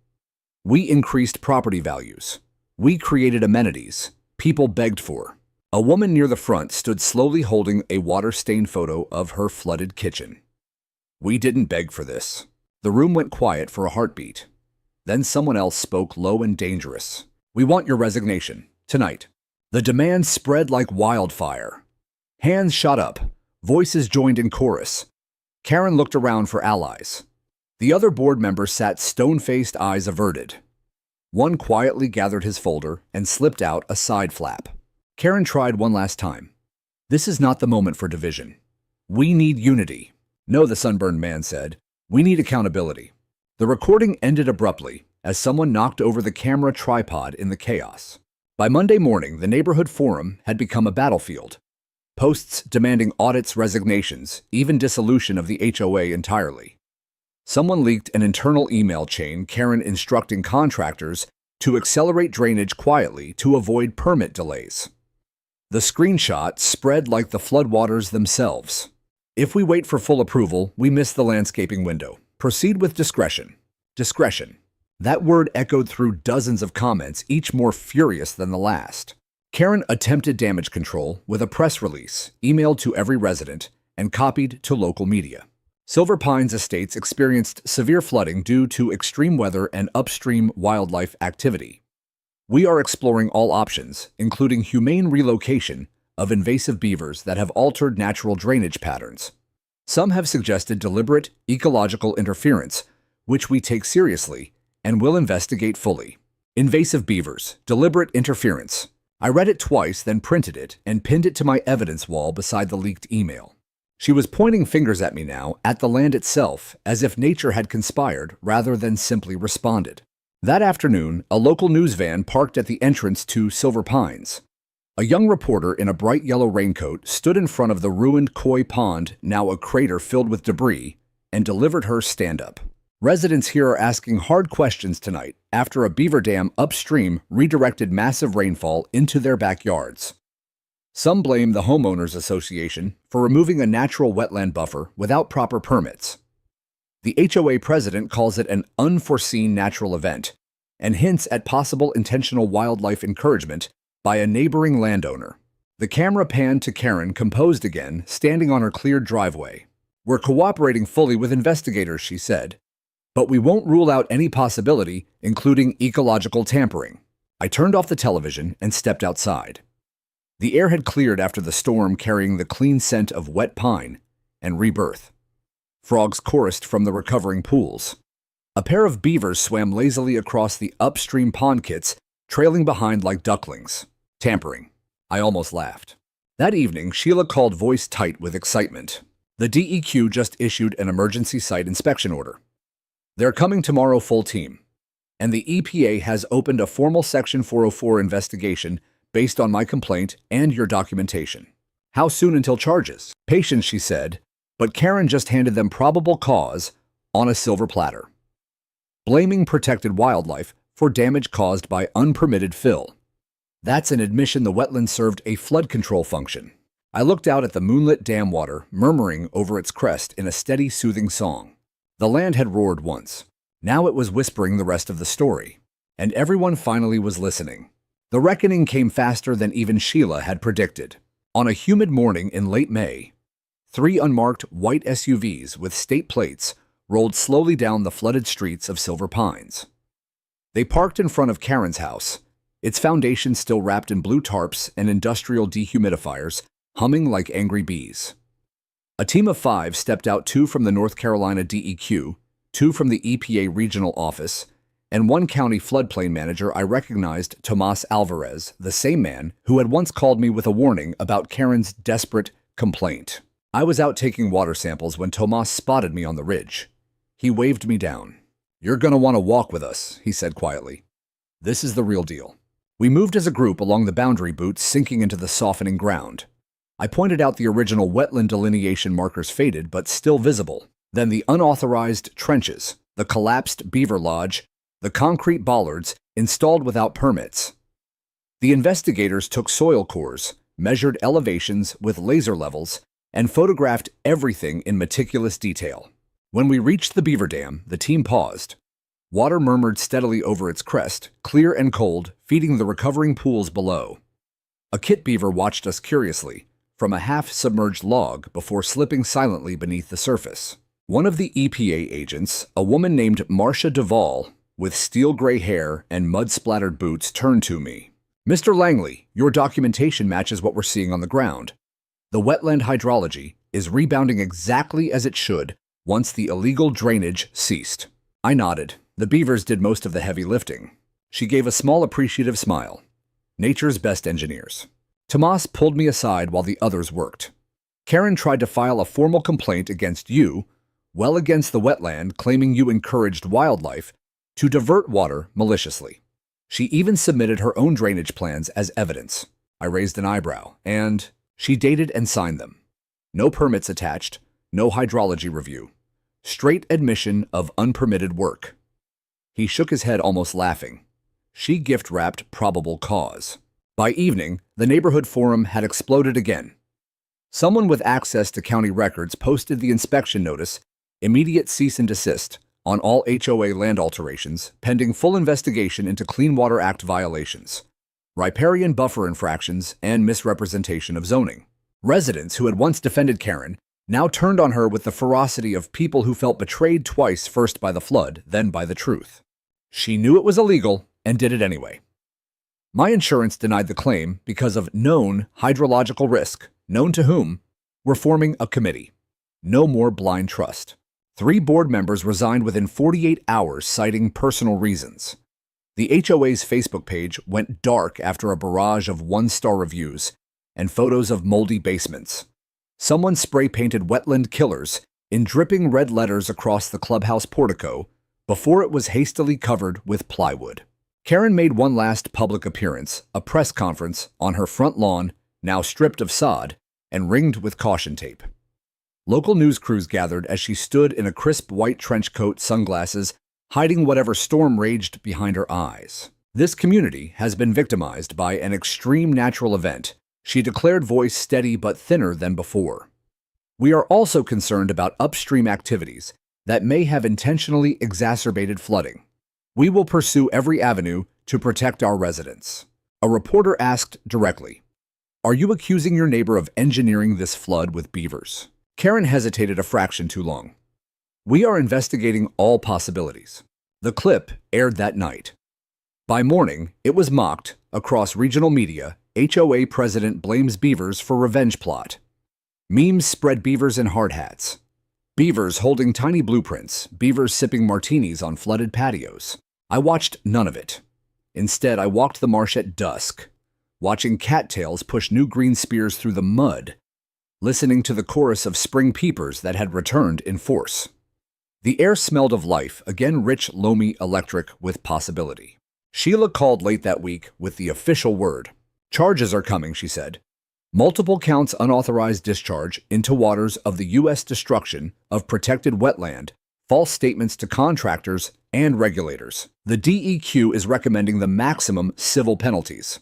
We increased property values. We created amenities people begged for. A woman near the front stood slowly holding a water-stained photo of her flooded kitchen. We didn't beg for this. The room went quiet for a heartbeat. Then someone else spoke low and dangerous. We want your resignation, tonight. The demand spread like wildfire. Hands shot up. Voices joined in chorus. Karen looked around for allies. The other board members sat stone-faced, eyes averted. One quietly gathered his folder and slipped out a side flap. Karen tried one last time. This is not the moment for division. We need unity. No, the sunburned man said. We need accountability. The recording ended abruptly as someone knocked over the camera tripod in the chaos. By Monday morning, the neighborhood forum had become a battlefield. Posts demanding audits, resignations, even dissolution of the HOA entirely. Someone leaked an internal email chain, Karen instructing contractors to accelerate drainage quietly to avoid permit delays. The screenshot spread like the floodwaters themselves. If we wait for full approval, we miss the landscaping window. Proceed with discretion. Discretion. That word echoed through dozens of comments, each more furious than the last. Karen attempted damage control with a press release, emailed to every resident, and copied to local media. Silver Pines Estates experienced severe flooding due to extreme weather and upstream wildlife activity. We are exploring all options, including humane relocation of invasive beavers that have altered natural drainage patterns. Some have suggested deliberate ecological interference, which we take seriously and will investigate fully. Invasive beavers, deliberate interference. I read it twice, then printed it and pinned it to my evidence wall beside the leaked email. She was pointing fingers at me now, at the land itself, as if nature had conspired rather than simply responded. That afternoon, a local news van parked at the entrance to Silver Pines. A young reporter in a bright yellow raincoat stood in front of the ruined koi pond, now a crater filled with debris, and delivered her stand-up. Residents here are asking hard questions tonight after a beaver dam upstream redirected massive rainfall into their backyards. Some blame the Homeowners Association for removing a natural wetland buffer without proper permits. The HOA president calls it an unforeseen natural event and hints at possible intentional wildlife encouragement by a neighboring landowner. The camera panned to Karen, composed again, standing on her cleared driveway. We're cooperating fully with investigators, she said, but we won't rule out any possibility, including ecological tampering. I turned off the television and stepped outside. The air had cleared after the storm, carrying the clean scent of wet pine and rebirth. Frogs chorused from the recovering pools. A pair of beavers swam lazily across the upstream pond kits, trailing behind like ducklings. Tampering. I almost laughed. That evening, Sheila called, voice tight with excitement. The DEQ just issued an emergency site inspection order. They're coming tomorrow, full team. And the EPA has opened a formal Section 404 investigation based on my complaint and your documentation. How soon until charges? Patience, she said, but Karen just handed them probable cause on a silver platter. Blaming protected wildlife for damage caused by unpermitted fill. That's an admission the wetland served a flood control function. I looked out at the moonlit dam water, murmuring over its crest in a steady, soothing song. The land had roared once. Now it was whispering the rest of the story. And everyone finally was listening. The reckoning came faster than even Sheila had predicted. On a humid morning in late May, 3 unmarked white SUVs with state plates rolled slowly down the flooded streets of Silver Pines. They parked in front of Karen's house, its foundation still wrapped in blue tarps and industrial dehumidifiers, humming like angry bees. A team of 5 stepped out, 2 from the North Carolina DEQ, 2 from the EPA regional office, and 1 county floodplain manager. I recognized Tomas Alvarez, the same man who had once called me with a warning about Karen's desperate complaint. I was out taking water samples when Tomas spotted me on the ridge. He waved me down. "You're gonna want to walk with us," he said quietly. "This is the real deal." We moved as a group along the boundary boots, sinking into the softening ground. I pointed out the original wetland delineation markers, faded but still visible, then the unauthorized trenches, the collapsed beaver lodge, the concrete bollards installed without permits. The investigators took soil cores, measured elevations with laser levels, and photographed everything in meticulous detail. When we reached the beaver dam, the team paused. Water murmured steadily over its crest, clear and cold, feeding the recovering pools below. A kit beaver watched us curiously, from a half-submerged log before slipping silently beneath the surface. One of the EPA agents, a woman named Marcia Duvall, with steel-gray hair and mud-splattered boots, turned to me. "Mr. Langley, your documentation matches what we're seeing on the ground. The wetland hydrology is rebounding exactly as it should once the illegal drainage ceased." I nodded. The beavers did most of the heavy lifting. She gave a small appreciative smile. Nature's best engineers. Tomas pulled me aside while the others worked. "Karen tried to file a formal complaint against you, well against the wetland, claiming you encouraged wildlife to divert water maliciously. She even submitted her own drainage plans as evidence." I raised an eyebrow, "and she dated and signed them. No permits attached, no hydrology review. Straight admission of unpermitted work." He shook his head, almost laughing. She gift-wrapped probable cause. By evening, the neighborhood forum had exploded again. Someone with access to county records posted the inspection notice, "Immediate cease and desist," on all HOA land alterations, pending full investigation into Clean Water Act violations, riparian buffer infractions, and misrepresentation of zoning. Residents who had once defended Karen now turned on her with the ferocity of people who felt betrayed twice, first by the flood, then by the truth. She knew it was illegal and did it anyway. My insurance denied the claim because of known hydrological risk. Known to whom? We're forming a committee. No more blind trust. 3 board members resigned within 48 hours, citing personal reasons. The HOA's Facebook page went dark after a barrage of 1-star reviews and photos of moldy basements. Someone spray-painted "Wetland Killers" in dripping red letters across the clubhouse portico before it was hastily covered with plywood. Karen made one last public appearance, a press conference on her front lawn, now stripped of sod and ringed with caution tape. Local news crews gathered as she stood in a crisp white trench coat, sunglasses, hiding whatever storm raged behind her eyes. "This community has been victimized by an extreme natural event," she declared, voice steady but thinner than before. "We are also concerned about upstream activities that may have intentionally exacerbated flooding. We will pursue every avenue to protect our residents." A reporter asked directly, "Are you accusing your neighbor of engineering this flood with beavers?" Karen hesitated a fraction too long. "We are investigating all possibilities." The clip aired that night. By morning, it was mocked across regional media. HOA president blames beavers for revenge plot. Memes spread beavers in hard hats. Beavers holding tiny blueprints, beavers sipping martinis on flooded patios. I watched none of it. Instead, I walked the marsh at dusk, watching cattails push new green spears through the mud, listening to the chorus of spring peepers that had returned in force. The air smelled of life, again rich, loamy, electric, with possibility. Sheila called late that week with the official word. "Charges are coming," she said. "Multiple counts unauthorized discharge into waters of the U.S. destruction of protected wetland false statements to contractors and regulators. The DEQ is recommending the maximum civil penalties.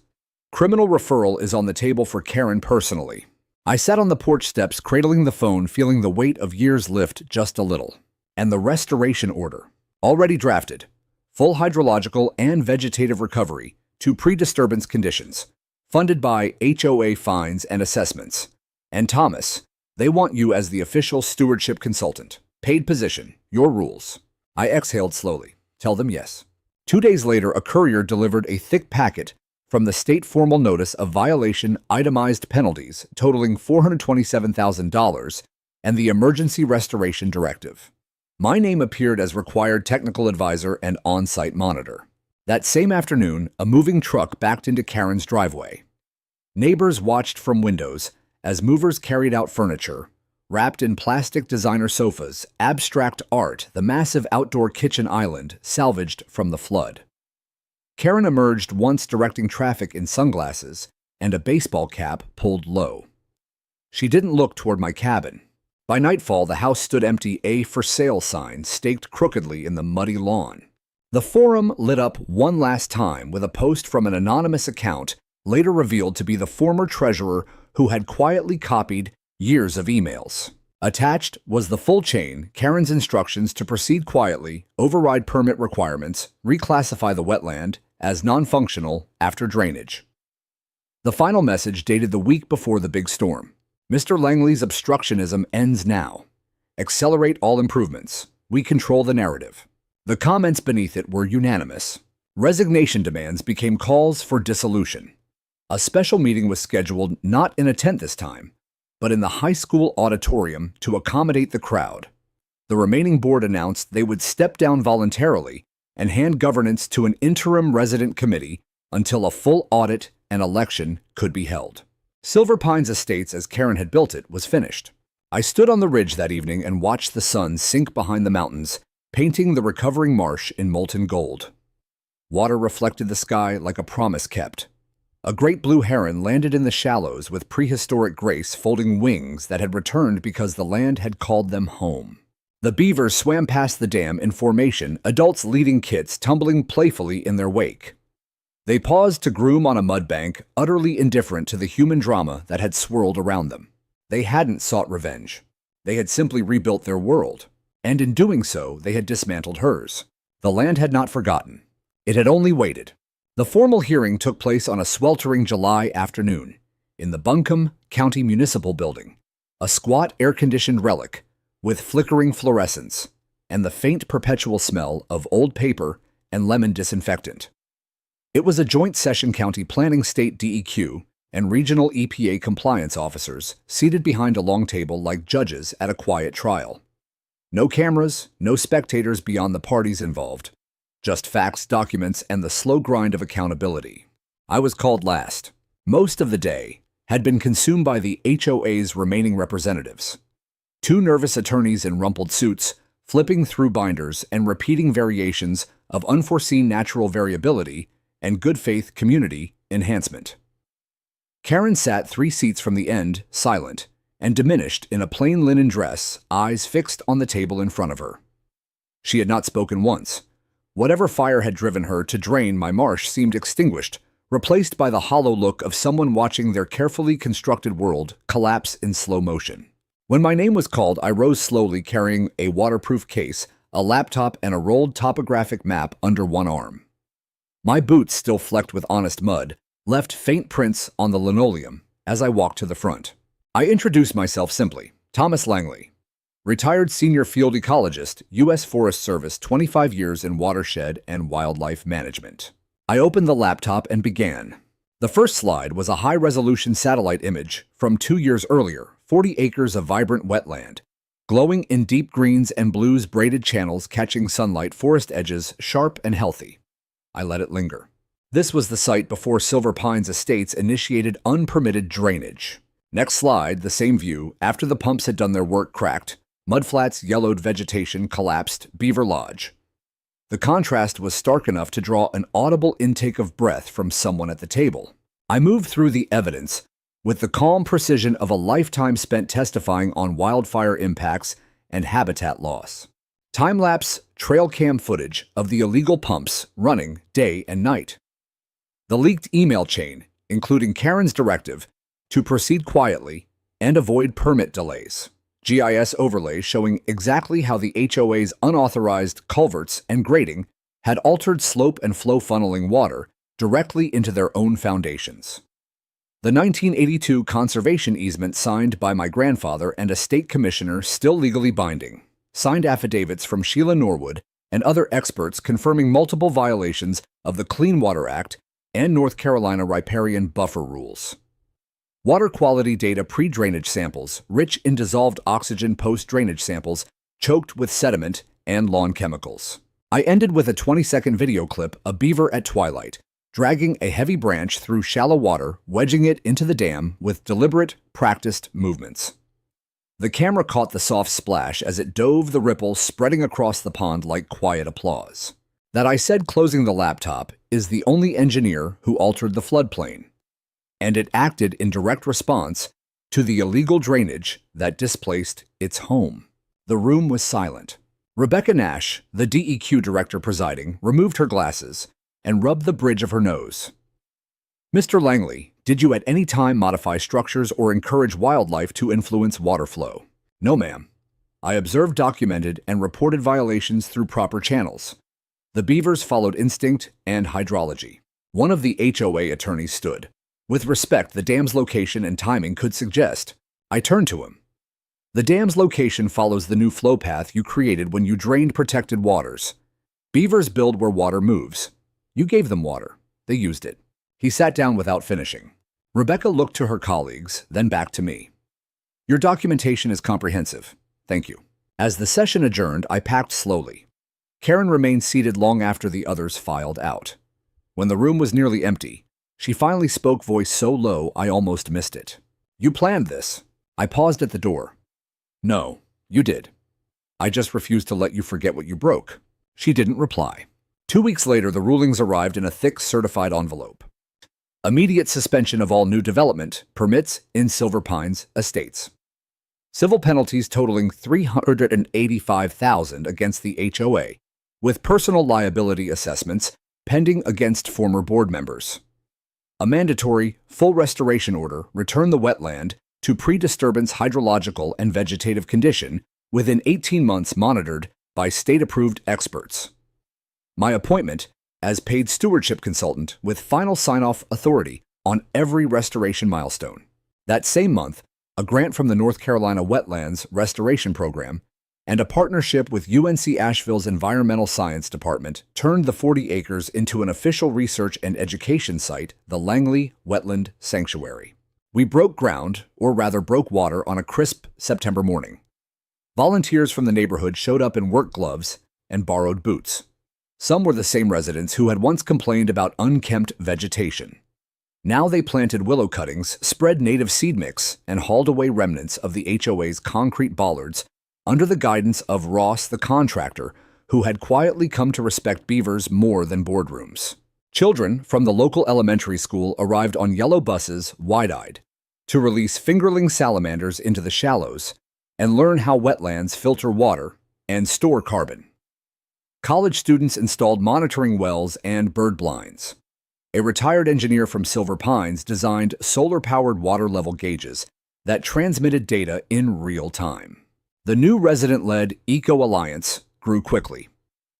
Criminal referral is on the table for Karen personally. I sat on the porch steps cradling the phone, feeling the weight of years lift just a little. And the restoration order, already drafted, full hydrological and vegetative recovery to pre-disturbance conditions, funded by HOA fines and assessments. And Thomas, they want you as the official stewardship consultant. Paid position, your rules. I exhaled slowly. Tell them yes. 2 days later, a courier delivered a thick packet from the state formal notice of violation itemized penalties totaling $427,000 and the emergency restoration directive. My name appeared as required technical advisor and on-site monitor. That same afternoon, a moving truck backed into Karen's driveway. Neighbors watched from windows as movers carried out furniture, wrapped in plastic designer sofas, abstract art, the massive outdoor kitchen island salvaged from the flood. Karen emerged once directing traffic in sunglasses and a baseball cap pulled low. She didn't look toward my cabin. By nightfall, the house stood empty, a for sale sign staked crookedly in the muddy lawn. The forum lit up one last time with a post from an anonymous account later revealed to be the former treasurer who had quietly copied years of emails. Attached was the full chain, Karen's instructions to proceed quietly, override permit requirements, reclassify the wetland as non-functional after drainage. The final message dated the week before the big storm. Mr. Langley's obstructionism ends now. Accelerate all improvements. We control the narrative. The comments beneath it were unanimous. Resignation demands became calls for dissolution. A special meeting was scheduled not in a tent this time, but in the high school auditorium to accommodate the crowd. The remaining board announced they would step down voluntarily and hand governance to an interim resident committee until a full audit and election could be held. Silver Pines Estates, as Karen had built it, was finished. I stood on the ridge that evening and watched the sun sink behind the mountains, painting the recovering marsh in molten gold. Water reflected the sky like a promise kept. A great blue heron landed in the shallows with prehistoric grace, folding wings that had returned because the land had called them home. The beavers swam past the dam in formation, adults leading kits tumbling playfully in their wake. They paused to groom on a mud bank, utterly indifferent to the human drama that had swirled around them. They hadn't sought revenge. They had simply rebuilt their world, and in doing so, they had dismantled hers. The land had not forgotten. It had only waited. The formal hearing took place on a sweltering July afternoon in the Buncombe County Municipal Building, a squat air-conditioned relic with flickering fluorescence and the faint perpetual smell of old paper and lemon disinfectant. It was a joint session county planning state DEQ and regional EPA compliance officers seated behind a long table like judges at a quiet trial. No cameras, no spectators beyond the parties involved. Just facts, documents, and the slow grind of accountability. I was called last. Most of the day had been consumed by the HOA's remaining representatives. 2 nervous attorneys in rumpled suits, flipping through binders and repeating variations of unforeseen natural variability and good faith community enhancement. Karen sat 3 seats from the end, silent, and diminished in a plain linen dress, eyes fixed on the table in front of her. She had not spoken once. Whatever fire had driven her to drain my marsh seemed extinguished, replaced by the hollow look of someone watching their carefully constructed world collapse in slow motion. When my name was called, I rose slowly, carrying a waterproof case, a laptop, and a rolled topographic map under one arm. My boots, still flecked with honest mud, left faint prints on the linoleum as I walked to the front. I introduced myself simply, Thomas Langley. Retired senior field ecologist, U.S. Forest Service, 25 years in watershed and wildlife management. I opened the laptop and began. The first slide was a high-resolution satellite image from 2 years earlier, 40 acres of vibrant wetland, glowing in deep greens and blues, braided channels catching sunlight, forest edges sharp and healthy. I let it linger. This was the site before Silver Pines Estates initiated unpermitted drainage. Next slide, the same view, after the pumps had done their work, cracked. Mudflats, yellowed vegetation, collapsed, Beaver Lodge. The contrast was stark enough to draw an audible intake of breath from someone at the table. I moved through the evidence with the calm precision of a lifetime spent testifying on wildfire impacts and habitat loss. Time-lapse trail cam footage of the illegal pumps running day and night. The leaked email chain, including Karen's directive to proceed quietly and avoid permit delays. GIS overlays showing exactly how the HOA's unauthorized culverts and grading had altered slope and flow, funneling water directly into their own foundations. The 1982 conservation easement signed by my grandfather and a state commissioner, still legally binding. Signed affidavits from Sheila Norwood and other experts confirming multiple violations of the Clean Water Act and North Carolina riparian buffer rules. Water quality data pre-drainage samples, rich in dissolved oxygen post-drainage samples, choked with sediment and lawn chemicals. I ended with a 20-second video clip of beaver at twilight, dragging a heavy branch through shallow water, wedging it into the dam with deliberate, practiced movements. The camera caught the soft splash as it dove the ripple spreading across the pond like quiet applause. That I said closing the laptop is the only engineer who altered the floodplain, and it acted in direct response to the illegal drainage that displaced its home. The room was silent. Rebecca Nash, the DEQ director presiding, removed her glasses and rubbed the bridge of her nose. Mr. Langley, did you at any time modify structures or encourage wildlife to influence water flow? No, ma'am. I observed, documented, and reported violations through proper channels. The Beavers followed instinct and hydrology. One of the HOA attorneys stood. With respect, the dam's location and timing could suggest. I turned to him. The dam's location follows the new flow path you created when you drained protected waters. Beavers build where water moves. You gave them water. They used it. He sat down without finishing. Rebecca looked to her colleagues, then back to me. Your documentation is comprehensive. Thank you. As the session adjourned, I packed slowly. Karen remained seated long after the others filed out. When the room was nearly empty, she finally spoke, voice so low I almost missed it. You planned this. I paused at the door. No, you did. I just refused to let you forget what you broke. She didn't reply. 2 weeks later, the rulings arrived in a thick certified envelope. Immediate suspension of all new development permits in Silver Pines estates. Civil penalties totaling $385,000 against the HOA, with personal liability assessments pending against former board members. A mandatory full restoration order returned the wetland to pre-disturbance hydrological and vegetative condition within 18 months, monitored by state-approved experts. My appointment as paid stewardship consultant with final sign-off authority on every restoration milestone. That same month, a grant from the North Carolina Wetlands Restoration Program and a partnership with UNC Asheville's Environmental Science Department turned the 40 acres into an official research and education site, the Langley Wetland Sanctuary. We broke ground, or rather broke water, on a crisp September morning. Volunteers from the neighborhood showed up in work gloves and borrowed boots. Some were the same residents who had once complained about unkempt vegetation. Now they planted willow cuttings, spread native seed mix, and hauled away remnants of the HOA's concrete bollards under the guidance of Ross, the contractor, who had quietly come to respect beavers more than boardrooms. Children from the local elementary school arrived on yellow buses, wide-eyed, to release fingerling salamanders into the shallows and learn how wetlands filter water and store carbon. College students installed monitoring wells and bird blinds. A retired engineer from Silver Pines designed solar-powered water level gauges that transmitted data in real time. The new resident-led Eco Alliance grew quickly.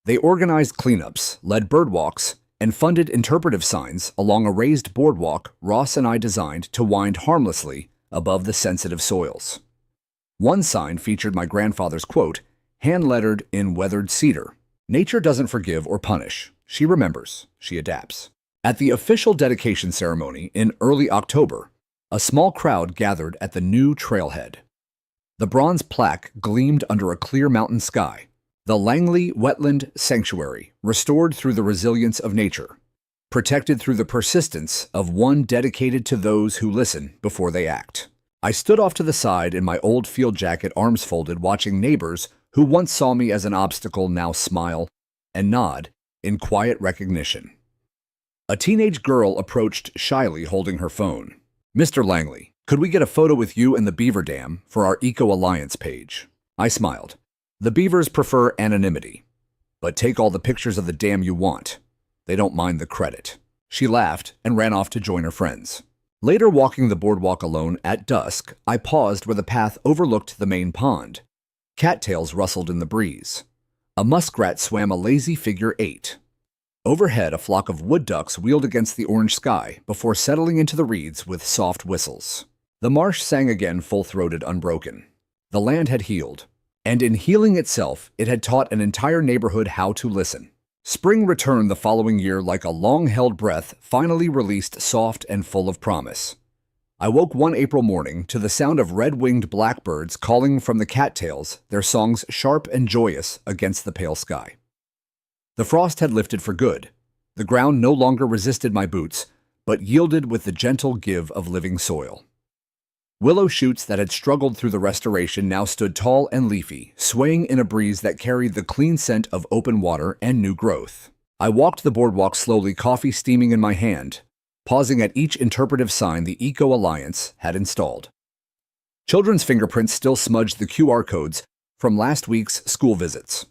They organized cleanups, led birdwalks, and funded interpretive signs along a raised boardwalk Ross and I designed to wind harmlessly above the sensitive soils. One sign featured my grandfather's quote, hand-lettered in weathered cedar. Nature doesn't forgive or punish. She remembers. She adapts. At the official dedication ceremony in early October, a small crowd gathered at the new trailhead. The bronze plaque gleamed under a clear mountain sky. The Langley Wetland Sanctuary, restored through the resilience of nature, protected through the persistence of one dedicated to those who listen before they act. I stood off to the side in my old field jacket, arms folded, watching neighbors who once saw me as an obstacle now smile and nod in quiet recognition. A teenage girl approached shyly, holding her phone. Mr. Langley, could we get a photo with you and the beaver dam for our Eco Alliance page? I smiled. The Beavers prefer anonymity, but take all the pictures of the dam you want. They don't mind the credit." She laughed and ran off to join her friends. Later, walking the boardwalk alone at dusk, I paused where the path overlooked the main pond. Cattails rustled in the breeze. A muskrat swam a lazy figure 8. Overhead, a flock of wood ducks wheeled against the orange sky before settling into the reeds with soft whistles. The marsh sang again, full-throated, unbroken. The land had healed, and in healing itself, it had taught an entire neighborhood how to listen. Spring returned the following year like a long-held breath, finally released, soft and full of promise. I woke one April morning to the sound of red-winged blackbirds calling from the cattails, their songs sharp and joyous against the pale sky. The frost had lifted for good. The ground no longer resisted my boots, but yielded with the gentle give of living soil. Willow shoots that had struggled through the restoration now stood tall and leafy, swaying in a breeze that carried the clean scent of open water and new growth. I walked the boardwalk slowly, coffee steaming in my hand, pausing at each interpretive sign the Eco Alliance had installed. Children's fingerprints still smudged the QR codes from last week's school visits.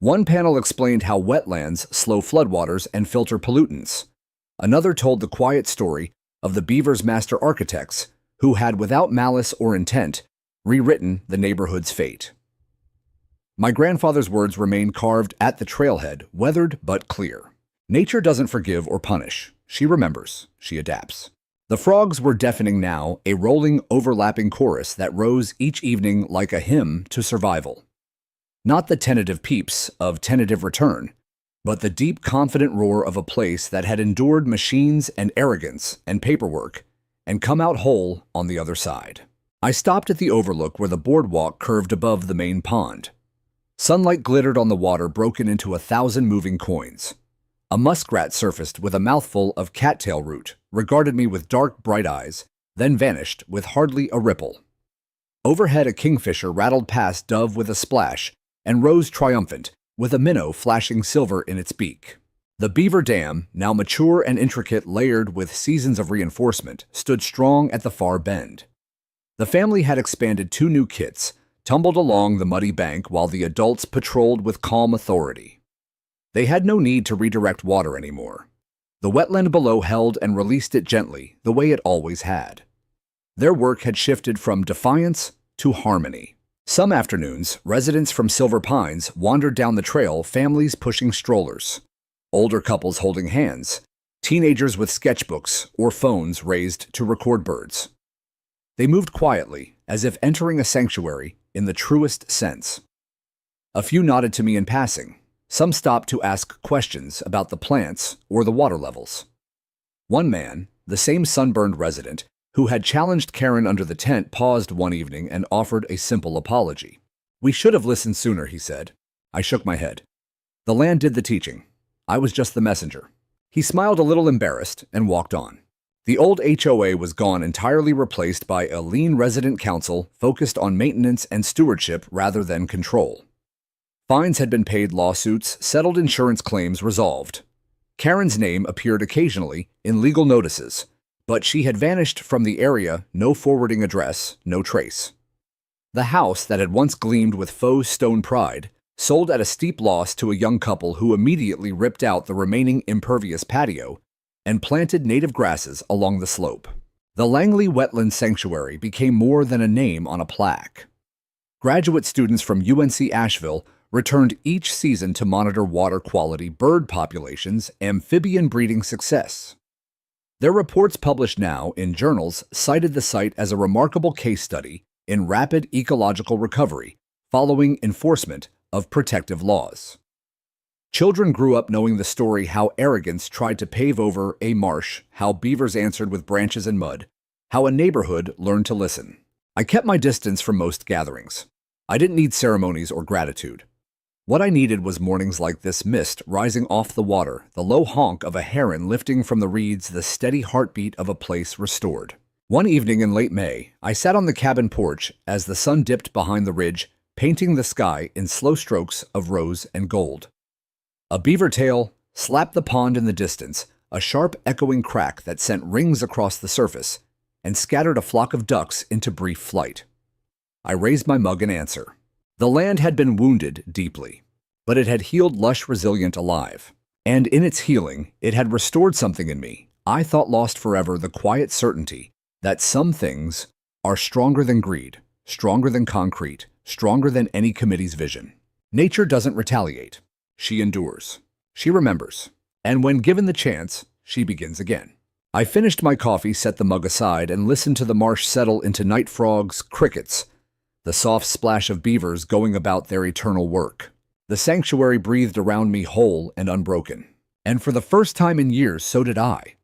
One panel explained how wetlands slow floodwaters and filter pollutants. Another told the quiet story of the Beavers' master architects, who had, without malice or intent, rewritten the neighborhood's fate. My grandfather's words remain carved at the trailhead, weathered but clear. Nature doesn't forgive or punish. She remembers. She adapts. The frogs were deafening now, a rolling, overlapping chorus that rose each evening like a hymn to survival. Not the tentative peeps of tentative return, but the deep, confident roar of a place that had endured machines and arrogance and paperwork, and come out whole on the other side. I stopped at the overlook where the boardwalk curved above the main pond. Sunlight glittered on the water, broken into 1,000 moving coins. A muskrat surfaced with a mouthful of cattail root, regarded me with dark, bright eyes, then vanished with hardly a ripple. Overhead, a kingfisher rattled past Dove with a splash and rose triumphant, with a minnow flashing silver in its beak. The Beaver Dam, now mature and intricate, layered with seasons of reinforcement, stood strong at the far bend. The family had expanded 2 new kits, tumbled along the muddy bank while the adults patrolled with calm authority. They had no need to redirect water anymore. The wetland below held and released it gently, the way it always had. Their work had shifted from defiance to harmony. Some afternoons, residents from Silver Pines wandered down the trail, families pushing strollers. Older couples holding hands, teenagers with sketchbooks or phones raised to record birds. They moved quietly, as if entering a sanctuary in the truest sense. A few nodded to me in passing. Some stopped to ask questions about the plants or the water levels. One man, the same sunburned resident who had challenged Karen under the tent, paused one evening and offered a simple apology. "We should have listened sooner," he said. I shook my head. The land did the teaching. I was just the messenger. He smiled a little embarrassed and walked on. The old HOA was gone, entirely replaced by a lean resident council focused on maintenance and stewardship rather than control. Fines had been paid, lawsuits settled, insurance claims resolved. Karen's name appeared occasionally in legal notices, but she had vanished from the area, no forwarding address, no trace. The house that had once gleamed with faux stone pride sold at a steep loss to a young couple who immediately ripped out the remaining impervious patio and planted native grasses along the slope. The Langley Wetland Sanctuary became more than a name on a plaque. Graduate students from UNC Asheville returned each season to monitor water quality, bird populations, amphibian breeding success. Their reports, published now in journals, cited the site as a remarkable case study in rapid ecological recovery following enforcement of protective laws. Children grew up knowing the story how arrogance tried to pave over a marsh, how beavers answered with branches and mud, how a neighborhood learned to listen. I kept my distance from most gatherings. I didn't need ceremonies or gratitude. What I needed was mornings like this, mist rising off the water, the low honk of a heron lifting from the reeds, the steady heartbeat of a place restored. One evening in late May, I sat on the cabin porch as the sun dipped behind the ridge, painting the sky in slow strokes of rose and gold. A beaver tail slapped the pond in the distance, a sharp echoing crack that sent rings across the surface and scattered a flock of ducks into brief flight. I raised my mug in answer. The land had been wounded deeply, but it had healed lush, resilient, alive. And in its healing, it had restored something in me I thought lost forever, the quiet certainty that some things are stronger than greed, stronger than concrete, stronger than any committee's vision. Nature doesn't retaliate. She endures. She remembers. And when given the chance, she begins again. I finished my coffee, set the mug aside, and listened to the marsh settle into night frogs, crickets, the soft splash of beavers going about their eternal work. The sanctuary breathed around me whole and unbroken. And for the first time in years, so did I.